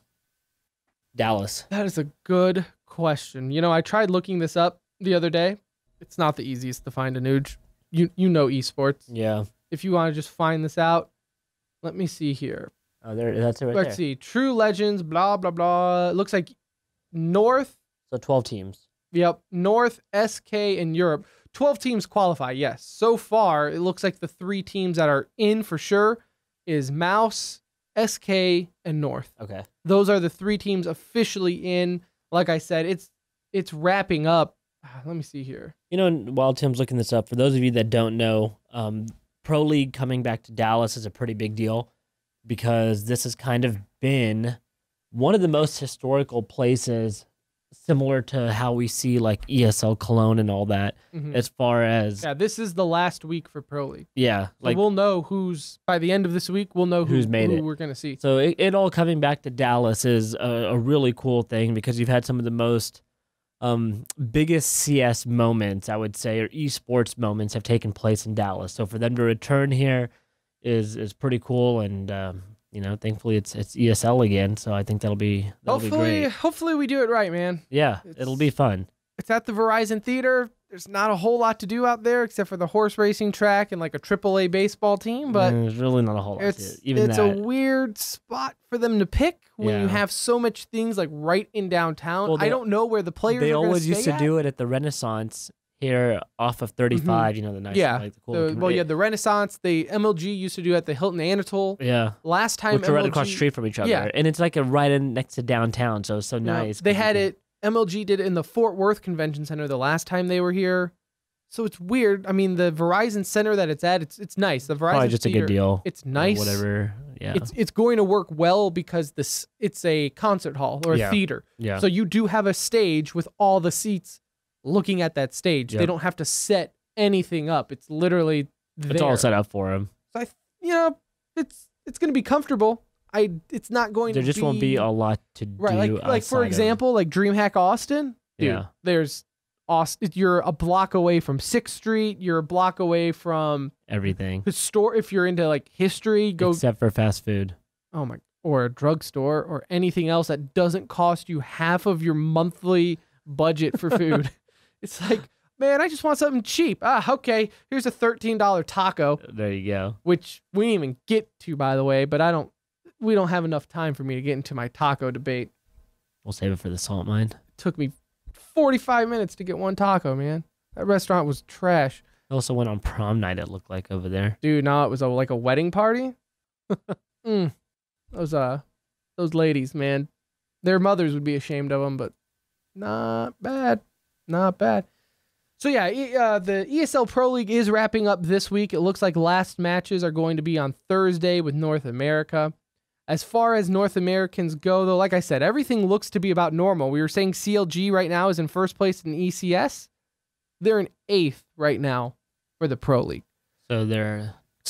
Dallas? That is a good question. I tried looking this up the other day. It's not the easiest to find, Anuj. You know esports. Yeah. If you want to just find this out, let me see here. Oh, that's it right Let's there. see. True Legends, blah, blah, blah. It looks like North. So 12 teams. Yep. North, SK, and Europe. 12 teams qualify, yes. So far, it looks like the 3 teams that are in for sure is Mouse, SK, and North. Okay. Those are the 3 teams officially in. Like I said, it's wrapping up. Let me see here. While Tim's looking this up, for those of you that don't know, Pro League coming back to Dallas is a pretty big deal because this has kind of been one of the most historical places, similar to how we see like ESL Cologne and all that, as far as... Yeah, this is the last week for Pro League. Yeah. So we'll know by the end of this week, we'll know who we're going to see. So it all coming back to Dallas is a really cool thing because you've had some of the most biggest CS moments, I would say, or esports moments have taken place in Dallas. So for them to return here is pretty cool, and thankfully it's ESL again. So I think that'll be great. Hopefully we do it right, man. Yeah, it'll be fun. It's at the Verizon Theater. There's not a whole lot to do out there except for the horse racing track and like a AAA baseball team, but there's really not a whole lot. It's a weird spot for them to pick when you have so much things like right in downtown. Well, I don't know where the players. They are always used to do it at the Renaissance here off of 35. The nice, like the cool. The Renaissance. The MLG used to do it at the Hilton Anatole. Yeah. Last time, which are right across the street from each other. Yeah. And it's like right in next to downtown, so it's so nice. They had it. MLG did it in the Fort Worth Convention Center the last time they were here. So it's weird. I mean, the Verizon Center that it's at, it's nice. The Verizon Probably just Theater, a good deal. It's nice. Whatever. Yeah. It's going to work well because it's a concert hall or a theater. Yeah. So you do have a stage with all the seats looking at that stage. Yep. They don't have to set anything up. It's literally there. It's all set up for them. So it's going to be comfortable. It's not going to be... There just won't be a lot to do. Right, like for example, like Dreamhack Austin. Dude, there's Austin. You're a block away from 6th Street. You're a block away from everything. The store, if you're into like history, except for fast food. Oh my! Or a drugstore or anything else that doesn't cost you half of your monthly budget for food. It's like, man, I just want something cheap. Okay, here's a $13 taco. There you go. Which we didn't even get to, by the way. But I don't we don't have enough time for me to get into my taco debate. We'll save it for the salt mine. It took me 45 minutes to get one taco, man. That restaurant was trash. I also went on prom night, it looked like, over there. Dude, no, it was like a wedding party. Those ladies, man. Their mothers would be ashamed of them, but not bad. Not bad. So yeah, the ESL Pro League is wrapping up this week. It looks like last matches are going to be on Thursday with North America. As far as North Americans go, though, like I said, everything looks to be about normal. We were saying CLG right now is in first place in ECS. They're in 8th right now for the Pro League. So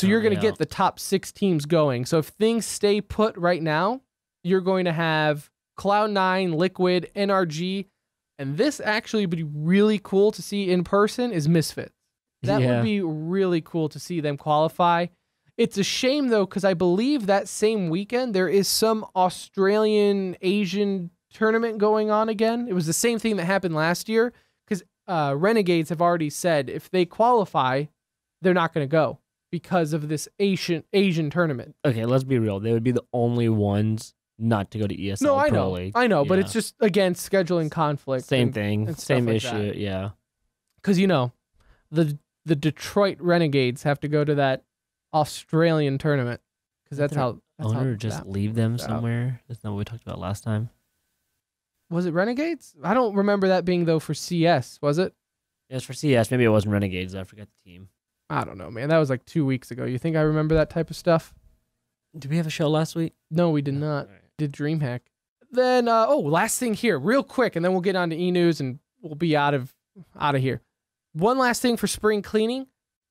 you're going to get the top 6 teams going. So if things stay put right now, you're going to have Cloud9, Liquid, NRG, and this actually would be really cool to see in person is Misfits. That would be really cool to see them qualify. It's a shame, though, because I believe that same weekend there is some Australian Asian tournament going on again. It was the same thing that happened last year because Renegades have already said if they qualify, they're not going to go because of this Asian tournament. Okay, let's be real. They would be the only ones not to go to ESL No, I Pro know. League. I know, but it's just, again, scheduling conflict. Same thing. Same like issue, yeah. Because, the Detroit Renegades have to go to that Australian tournament because that's how just leave them somewhere. That's not what we talked about last time. Was it Renegades? I don't remember that being though for CS. Was it? Yeah, it's for CS. Maybe it wasn't Renegades. I forgot the team. I don't know, man. That was like 2 weeks ago. You think I remember that type of stuff? Did we have a show last week? No, we did not. Right. Did Dreamhack. Then last thing here, real quick, and then we'll get on to E-News and we'll be out of here. One last thing for spring cleaning.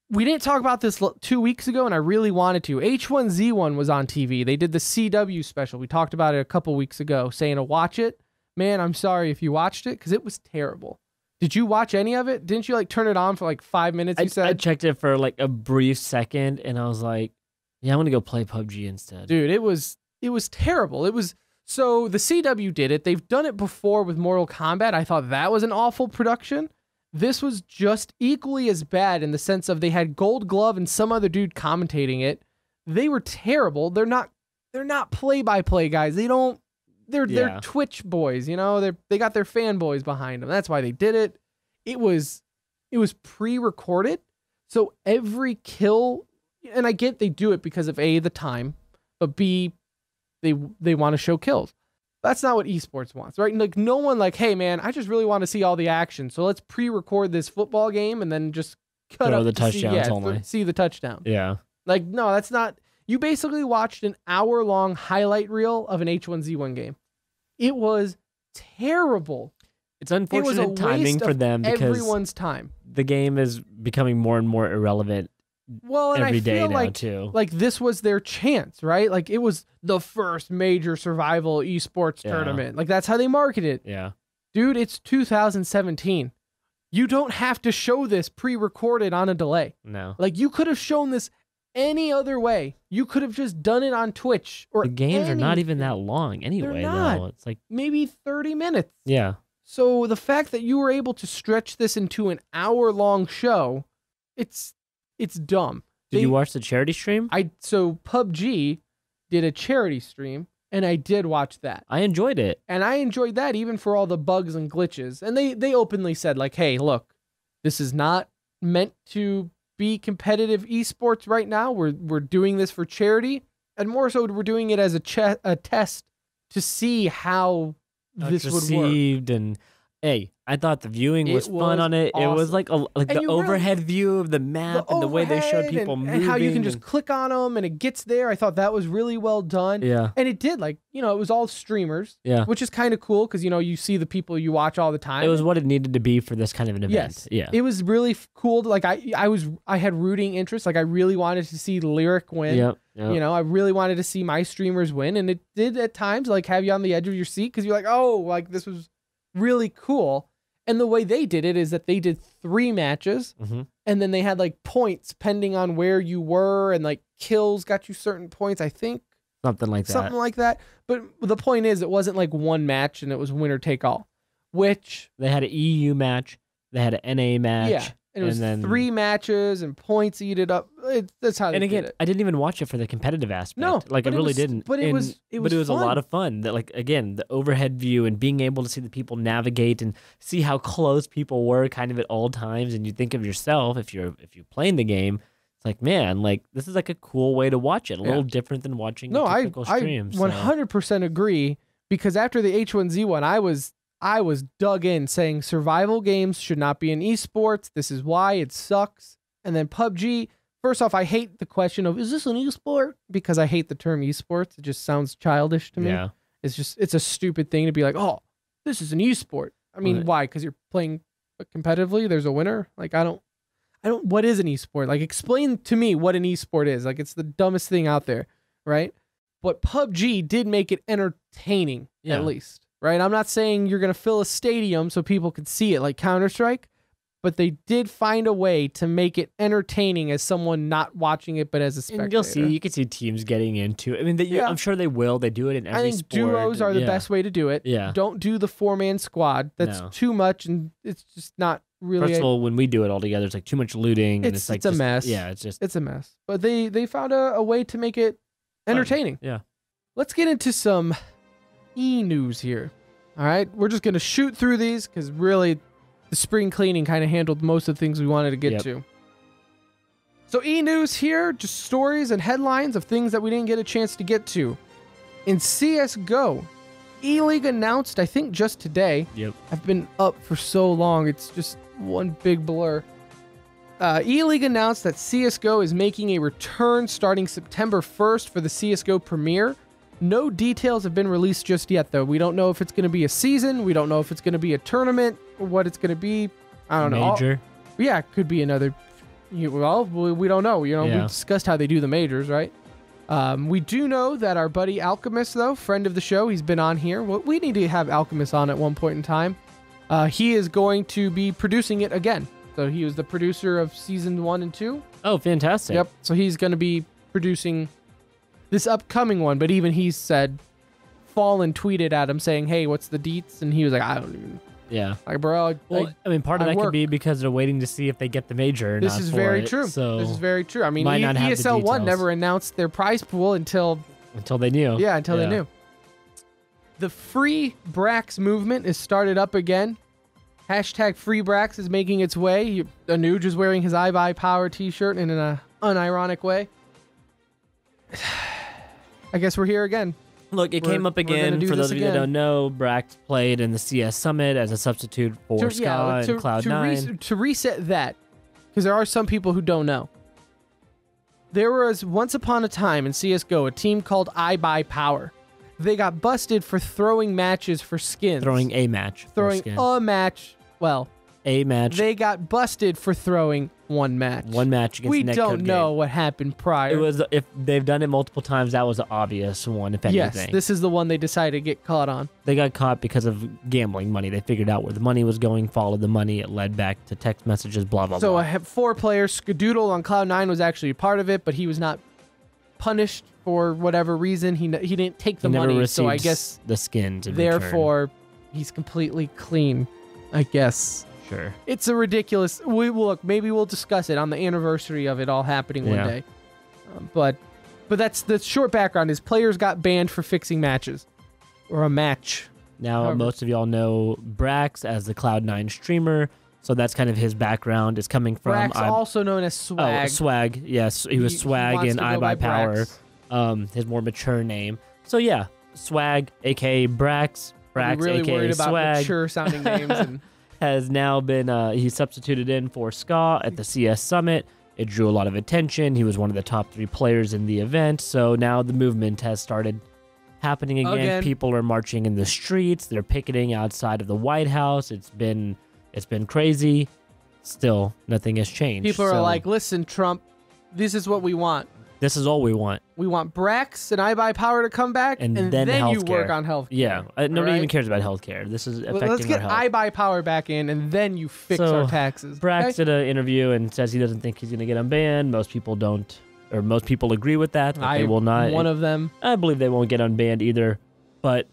We didn't talk about this 2 weeks ago, and I really wanted to. H1Z1 was on TV. They did the CW special. We talked about it a couple weeks ago, saying to watch it. Man, I'm sorry if you watched it, because it was terrible. Did you watch any of it? Didn't you turn it on for 5 minutes, you said? I checked it for a brief second, and I was like, yeah, I'm going to go play PUBG instead. Dude, it was terrible. So the CW did it. They've done it before with Mortal Kombat. I thought that was an awful production. This was just equally as bad in the sense of they had Gold Glove and some other dude commentating it. They were terrible. They're not play-by-play guys. They're Twitch boys, they got their fanboys behind them. That's why they did it. It was pre-recorded. So every kill, and I get they do it because of A, the time, but B, they want to show kills. That's not what esports wants, right? No one hey, man, I just really want to see all the action. So let's pre-record this football game and then just cut Throw up the touchdowns only. See the touchdown. Yeah. No, that's not. You basically watched an hour-long highlight reel of an H1Z1 game. It was terrible. It's unfortunate timing for them because everyone's time. The game is becoming more and more irrelevant. Well, and every I feel day now too. This was their chance, right? It was the first major survival esports tournament. That's how they marketed it. Yeah. Dude, it's 2017. You don't have to show this pre-recorded on a delay. No. You could have shown this any other way. You could have just done it on Twitch or the games are not even that long anyway. They're not. Though. It's maybe 30 minutes. Yeah. So the fact that you were able to stretch this into an hour-long show, it's dumb. Did you watch the charity stream? So PUBG did a charity stream, and I did watch that. I enjoyed it. And I enjoyed that even for all the bugs and glitches. And they openly said, hey, look, this is not meant to be competitive esports right now. We're doing this for charity. And more so, we're doing it as a test to see how this would work. And hey, I thought the viewing was fun on it. Awesome. It was the overhead view of the map and the way they showed people moving. And how you can just click on them and it gets there. I thought that was really well done. Yeah. And it did, it was all streamers. Yeah. Which is kind of cool because, you see the people you watch all the time. It was what it needed to be for this kind of an event. Yes. Yeah. It was really cool. I had rooting interest. I really wanted to see Lyric win. Yep. I really wanted to see my streamers win. And it did at times, have you on the edge of your seat because you're this was really cool. And the way they did it is that they did 3 matches, and then they had points pending on where you were, and kills got you certain points, I think. Something like that. But the point is, it wasn't one match and it was winner take all, which they had an EU match, they had an NA match. Yeah, and it was 3 matches and points eaten up. that's how they And again, did it. I didn't even watch it for the competitive aspect. No, like I but it really was- didn't. but it was a fun. lot of fun. That like again, the overhead view and being able to see the people navigate and see how close people were, kind of at all times. And you think of yourself if you're playing the game, it's like man, like this is like a cool way to watch it. A little different than watching No, a typical stream. I 100% agree because after the H1Z1, I was dug in saying survival games should not be in esports. This is why it sucks. And then PUBG. First off, I hate the question of, is this an esport? Because I hate the term esports. It just sounds childish to me. Yeah. It's a stupid thing to be like, oh, this is an esport. I mean, why? Because you're playing competitively. There's a winner. Like, I don't, what is an esport? Like, explain to me what an esport is. Like, it's the dumbest thing out there, right? But PUBG did make it entertaining, at least, right? I'm not saying you're going to fill a stadium so people could see it like Counter-Strike, but they did find a way to make it entertaining as someone not watching it, but as a spectator. And you can see teams getting into it. I mean, I'm sure they will. They do it in every I think sport. duos are the best way to do it. Yeah. Don't do the 4-man squad. That's too much, and it's just not really. First of all, when we do it all together, it's like too much looting, and it's like a mess. Yeah, it's a mess. But they found a way to make it entertaining. Yeah. Let's get into some e-news here. All right, we're just gonna shoot through these because really, the spring cleaning kind of handled most of the things we wanted to get to. So e-news here, just stories and headlines of things that we didn't get a chance to get to. In CSGO, E-League announced, I think just today. Yep. I've been up for so long, it's just one big blur. E-League announced that CSGO is making a return starting September 1st for the CSGO premiere. No details have been released just yet, though. We don't know if it's going to be a season. We don't know if it's going to be a tournament or what it's going to be. I don't know. Major. Yeah, it could be another. Well, we don't know. We discussed how they do the majors, right? We do know that our buddy Alchemist, though, friend of the show, he's been on here. Well, we need to have Alchemist on at one point in time. He is going to be producing it again. So he was the producer of season 1 and 2. Oh, fantastic. Yep. So he's going to be producing this upcoming one, but even he said, Fallen tweeted at him saying, hey, what's the deets? And he was like, I don't even. Yeah. Like, bro. Well, I mean, part of that could be because they're waiting to see if they get the major. This is very true. So this is very true. I mean, might not have the ESL 1 details. never announced their prize pool until they knew. Yeah, until they knew. The free Brax movement is started up again. Hashtag free Brax is making its way. Anuj is wearing his I Buy Power t-shirt in an unironic way. I guess we're here again. Look, it came up again. For those of you that don't know, Brax played in the CS Summit as a substitute for Ska and Cloud9. To reset that, because there are some people who don't know. There was once upon a time in CSGO a team called I Buy Power. They got busted for throwing matches for skins. Throwing a match. A match. Well, a match. They got busted for throwing one match. One match against We Netcode don't know game. what happened prior. It was, if they've done it multiple times, that was the obvious one, if anything. Yes, this is the one they decided to get caught on. They got caught because of gambling money. They figured out where the money was going, followed the money. It led back to text messages, blah, blah, so blah. So 4 players. Skadoodle on Cloud9 was actually a part of it, but he was not punished for whatever reason. He didn't take the money, so I guess the skins. Therefore, he's completely clean, I guess. Sure. It's a ridiculous. Look, maybe we'll discuss it on the anniversary of it all happening one day. But that's the short background. Is players got banned for fixing matches, or a match. Now most of y'all know Brax as the Cloud9 streamer, so that's kind of his background. Is coming from Brax, also known as Swag. Oh, Swag. Yes, he was Swag in I Buy Power. His more mature name. So yeah, Swag, aka Brax. Brax, really aka worried about Swag. mature sounding names. And has now been he substituted in for Ska at the CS Summit. It drew a lot of attention. He was one of the top 3 players in the event. So now the movement has started happening again. People are marching in the streets. They're picketing outside of the White House. It's been crazy. Still, nothing has changed. People are like, listen, Trump, this is what we want. This is all we want. We want Brax and I Buy Power to come back, and then you work on healthcare. Yeah, nobody even cares about healthcare. This is affecting Let's get our health. I Buy Power back in, and then you fix our taxes. Brax did an interview and says he doesn't think he's going to get unbanned. Most people don't, or most people agree with that. They will not. One of them. I believe they won't get unbanned either. But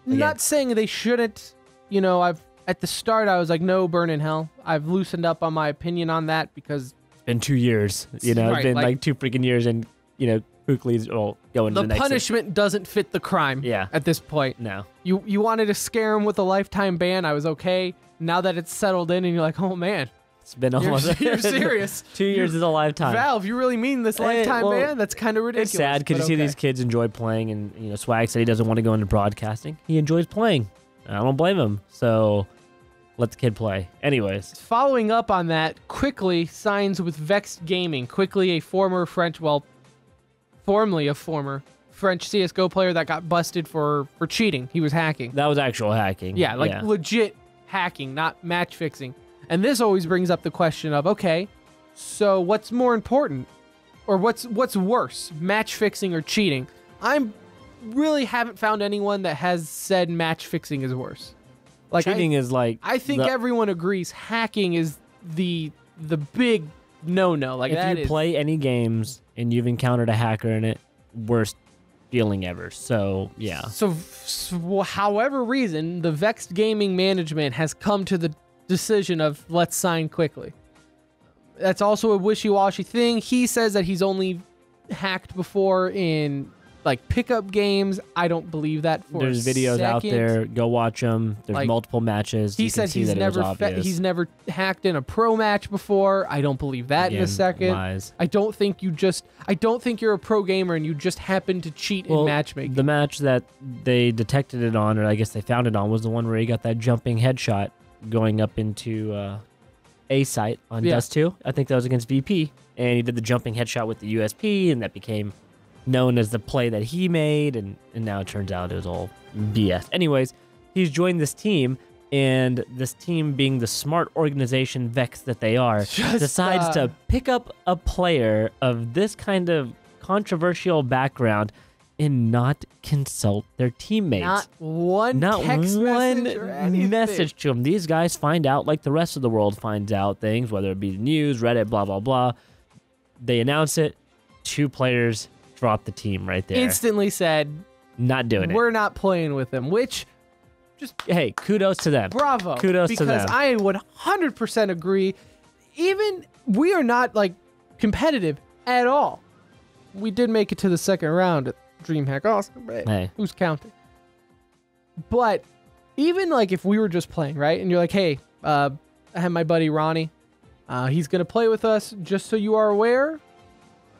again, not saying they shouldn't. You know, at the start I was like, no, burn in hell. I've loosened up on my opinion on that because been 2 years. You know, Right, it's been like- like 2 freaking years, and you know, quickly going to The the next. punishment doesn't fit the crime. Yeah. At this point, No. you wanted to scare him with a lifetime ban. I was okay. Now that it's settled in, and you're like, oh man, It's been almost. you're serious. 2 years is a lifetime. Valve, you really mean this lifetime well, ban? That's kind of ridiculous. It's sad because you but see okay. these kids enjoy playing, and you know, Swag said he doesn't want to go into broadcasting. He enjoys playing. I don't blame him. So let the kid play. Anyways, Following up on that, Quickly signs with Vexed Gaming. Quickly, a formerly a former French CSGO player that got busted for cheating. He was hacking. that was actual hacking. Yeah, like legit hacking, not match fixing. And this always brings up the question of, okay, so what's more important? Or what's worse, match fixing or cheating? I really haven't found anyone that has said match fixing is worse. Like cheating is like. I think everyone agrees hacking is the big no-no. Like if you play any games and you've encountered a hacker in it, worst feeling ever. So yeah. So however reason, the Vexed Gaming management has come to the decision of let's sign Quickly. That's also a wishy-washy thing. He says that he's only hacked before in like pickup games. I don't believe that for There's a videos out second. there. Go watch them. There's Like, multiple matches. He You can said see he's that it was never obvious. he's never hacked in a pro match before. I don't believe that in a Again, second. lies. I don't think you're a pro gamer and you just happen to cheat in matchmaking. The match that they detected it on, or I guess they found it on, was the one where he got that jumping headshot going up into A site on Dust 2. I think that was against VP, and he did the jumping headshot with the USP, and that became known as the play that he made, and now it turns out it was all BS. Anyways, he's joined this team, and this team, being the smart organization Vex that they are, decides to pick up a player of this kind of controversial background and not consult their teammates. Not one text message or anything. message to them. These guys find out like the rest of the world finds out things, whether it be the news, Reddit, blah, blah, blah. They announce it. 2 players drop the team right there. Instantly said, Not doing it. we're not playing with them, which Hey, kudos to them. bravo. Kudos to them. Because I would 100% agree. Even we are not like competitive at all. We did make it to the second round at Dreamhack Austin, but Hey. who's counting? But even like if we were just playing, right? And you're like, hey, I have my buddy Ronnie. He's going to play with us. Just so you are aware,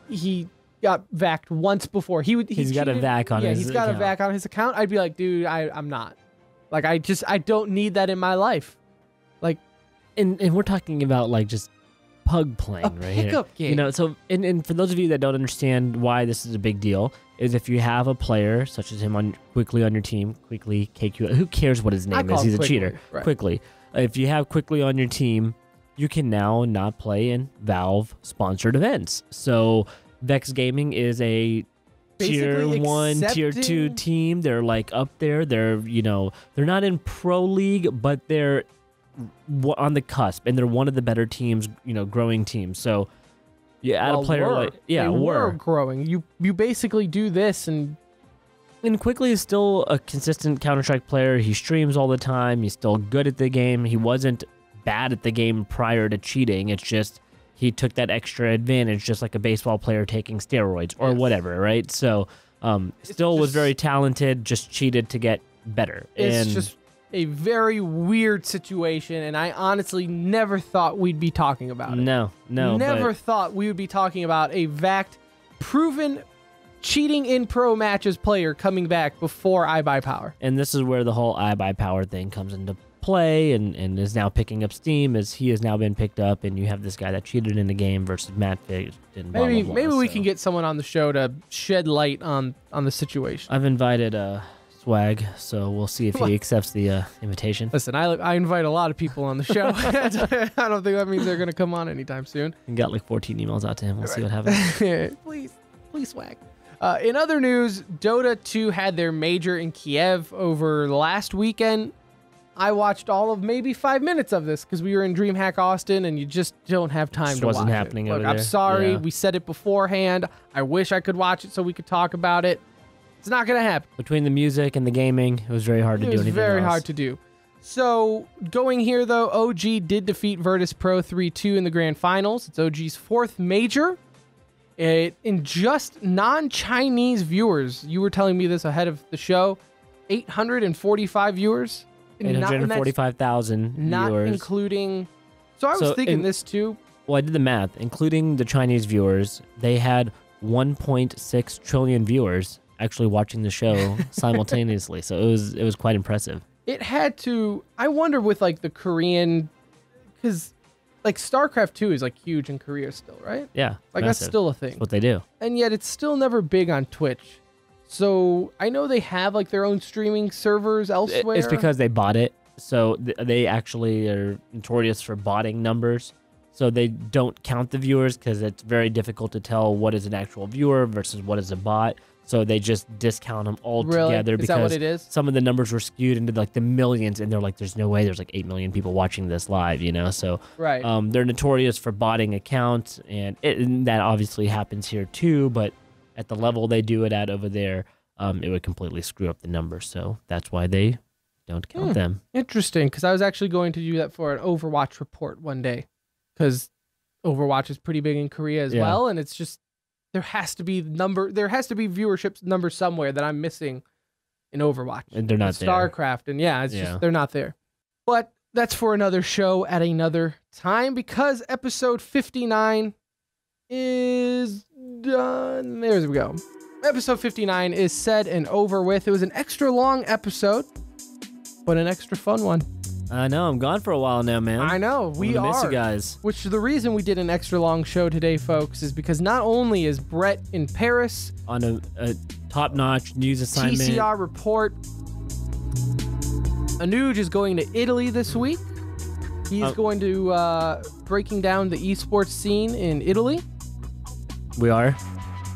he got vacked once before. He's got a cheated. vac on his he's got a account. vac on his account. I'd be like, dude, I'm not. Like, I don't need that in my life. Like, And we're talking about like just pug playing a right here. pickup game. You know, so and for those of you that don't understand why this is a big deal, is if you have a player such as him Quickly on your team, Quickly, KQ, who cares what his name call is? him He's a Quickly, cheater. right. Quickly. If you have Quickly on your team, you can now not play in Valve sponsored events. So Vex Gaming is a tier Basically 1, tier 2 accepting- team. They're like up there. They're, you know, they're not in pro league, but they're on the cusp, and they're one of the better teams, you know, growing teams. So you add a player like they were growing. You basically do this and Quickly is still a consistent Counter-Strike player. He streams all the time. He's still good at the game. He wasn't bad at the game prior to cheating. It's just he took that extra advantage, just like a baseball player taking steroids or whatever, right? So still was very talented, just cheated to get better. it's just a very weird situation, and I honestly never thought we'd be talking about it. No. Never but thought we would be talking about a vacked, proven cheating in pro matches player coming back before I Buy Power. And this is where the whole I Buy Power thing comes into play, and is now picking up steam, as he has now been picked up, and you have this guy that cheated in the game versus Matt Figgs and blah, Maybe blah, blah. maybe we So can get someone on the show to shed light on the situation. I've invited Swag, so we'll see if he accepts the invitation. Listen, I invite a lot of people on the show. I don't think that means they're going to come on anytime soon. We got like 14 emails out to him. We'll see what happens. please swag. In other news, Dota 2 had their major in Kiev over last weekend. I watched all of maybe 5 minutes of this because we were in Dreamhack Austin, and you just don't have time Just to wasn't watch happening it. over Look, I'm there. sorry. Yeah. We said it beforehand. I wish I could watch it so we could talk about it. It's not going to happen. Between the music and the gaming, it was very hard to It do was anything very else. hard to do. So going here, though, OG did defeat Virtus Pro 3-2 in the grand finals. It's OG's fourth major. In just non-Chinese viewers, you were telling me this ahead of the show, 845 viewers. 845,000 viewers. Not including... So I was thinking this too. Well, I did the math. Including the Chinese viewers, they had 1.6 trillion viewers actually watching the show simultaneously. So it was quite impressive. It had to... I wonder with like the Korean... Because like StarCraft 2 is like huge in Korea still, right? Yeah. Like massive. that's still a thing. That's what they do. And yet it's still never big on Twitch. So I know they have like their own streaming servers elsewhere. It's because they bought it. So they actually are notorious for botting numbers. So they don't count the viewers because it's very difficult to tell what is an actual viewer versus what is a bot. So they just discount them all together Is because that what it is? Some of the numbers were skewed into like the millions, and they're like, "There's no way there's like 8 million people watching this live," you know. So right. They're notorious for botting accounts, and that obviously happens here too. But at the level they do it at over there, it would completely screw up the numbers. So that's why they don't count them. Interesting, because I was actually going to do that for an Overwatch report one day, because Overwatch is pretty big in Korea as well, and it's just there has to be viewership number somewhere that I'm missing in Overwatch. And they're not there. StarCraft, and it's just they're not there. But that's for another show at another time, because episode 59 is done. There we go. Episode 59 is said and over with. It was an extra long episode, but an extra fun one. I know. I'm gone for a while now, man. I know. We miss are. you guys. Which the reason we did an extra long show today, folks, is because not only is Brett in Paris on a top-notch news assignment, TCR report, Anuj is going to Italy this week. He's going to breaking down the esports scene in Italy. We are.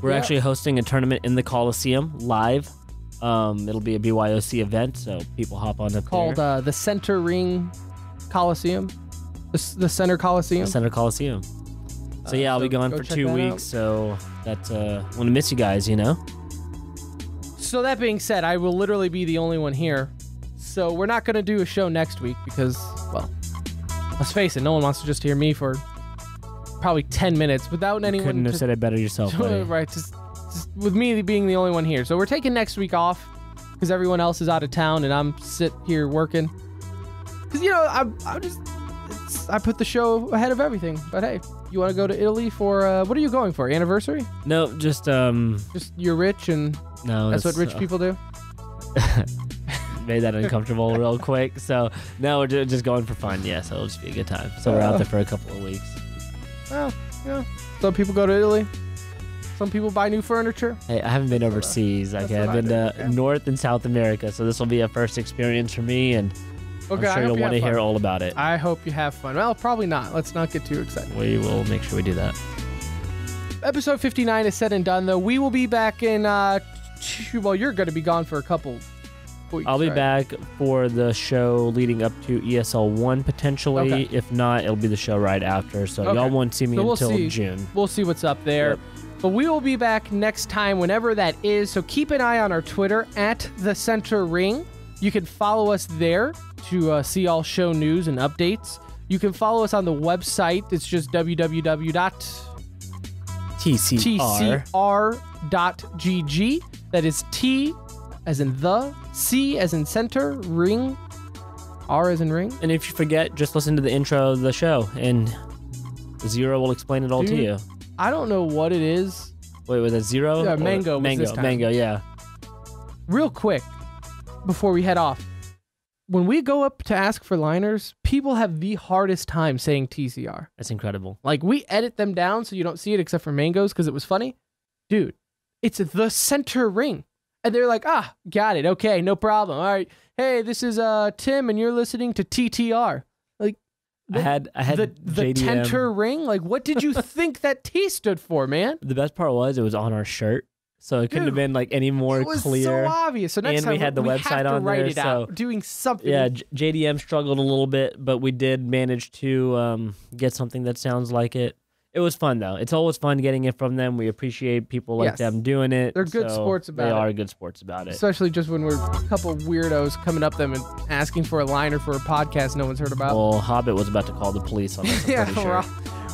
We're actually hosting a tournament in the Coliseum live. It'll be a BYOC event, so people hop on up called there. The Center Ring Coliseum. The Center Coliseum. The Center Coliseum. So yeah, I'll be gone for 2 weeks, so that's want to miss you guys, you know? So that being said, I will literally be the only one here. So we're not going to do a show next week because, well, let's face it, no one wants to just hear me for probably 10 minutes without anyone. Couldn't have said it better yourself, buddy. Right, just with me being the only one here. So we're taking next week off because everyone else is out of town and I'm sit here working. Because, you know, I put the show ahead of everything. But hey, you want to go to Italy for, what are you going for? Anniversary? No, just you're rich and that's what rich people do? Made that uncomfortable real quick. So no, we're just going for fun. Yeah, so it'll just be a good time. So we're out there for a couple of weeks. Well, yeah. Some people go to Italy. Some people buy new furniture. Hey, I haven't been overseas. I've been to North and South America, so this will be a first experience for me, and I'm sure you'll want to hear all about it. I hope you have fun. Well, probably not. Let's not get too excited. We will make sure we do that. Episode 59 is said and done, though. We will be back in, well, you're going to be gone for a couple weeks. I'll be back for the show leading up to ESL 1 potentially. Okay. If not, it'll be the show right after. So y'all won't see me until June. We'll see what's up there. Yep. But we will be back next time, whenever that is. So keep an eye on our Twitter at The Center Ring. You can follow us there to see all show news and updates. You can follow us on the website. It's just www.tcr.gg. That is T as in the, C as in center, ring, R as in ring. And if you forget, just listen to the intro of the show, and Zero will explain it all to you. I don't know what it is. Wait, was it Zero? Yeah, Mango. Mango, yeah. Real quick, before we head off, when we go up to ask for liners, people have the hardest time saying TCR. That's incredible. Like, we edit them down so you don't see it except for Mango's because it was funny. Dude, it's The Center Ring. And they're like, got it. Okay, no problem. All right. Hey, this is Tim, and you're listening to TTR. Like, I had the JDM. Center Ring. Like, what did you think that T stood for, man? The best part was it was on our shirt, so it couldn't have been like any more clear. It was so obvious. So next time we had the website on write there, it out, doing something. Yeah, JDM struggled a little bit, but we did manage to get something that sounds like it. It was fun though. It's always fun getting it from them. We appreciate people like Yes. them doing it. They're good sports about it. They are good sports about it. Especially just when we're a couple weirdos coming up them and asking for a liner for a podcast no one's heard about. Well, Hobbit was about to call the police on us. I'm Yeah, pretty sure.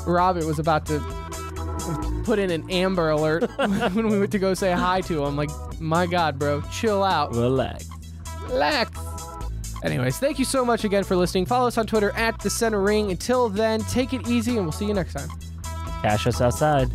Robert was about to put in an Amber Alert when we went to go say hi to him. Like, my God, bro, chill out. Relax. Relax. Anyways, thank you so much again for listening. Follow us on Twitter @TheCenterRing. Until then, take it easy, and we'll see you next time. Cash us outside.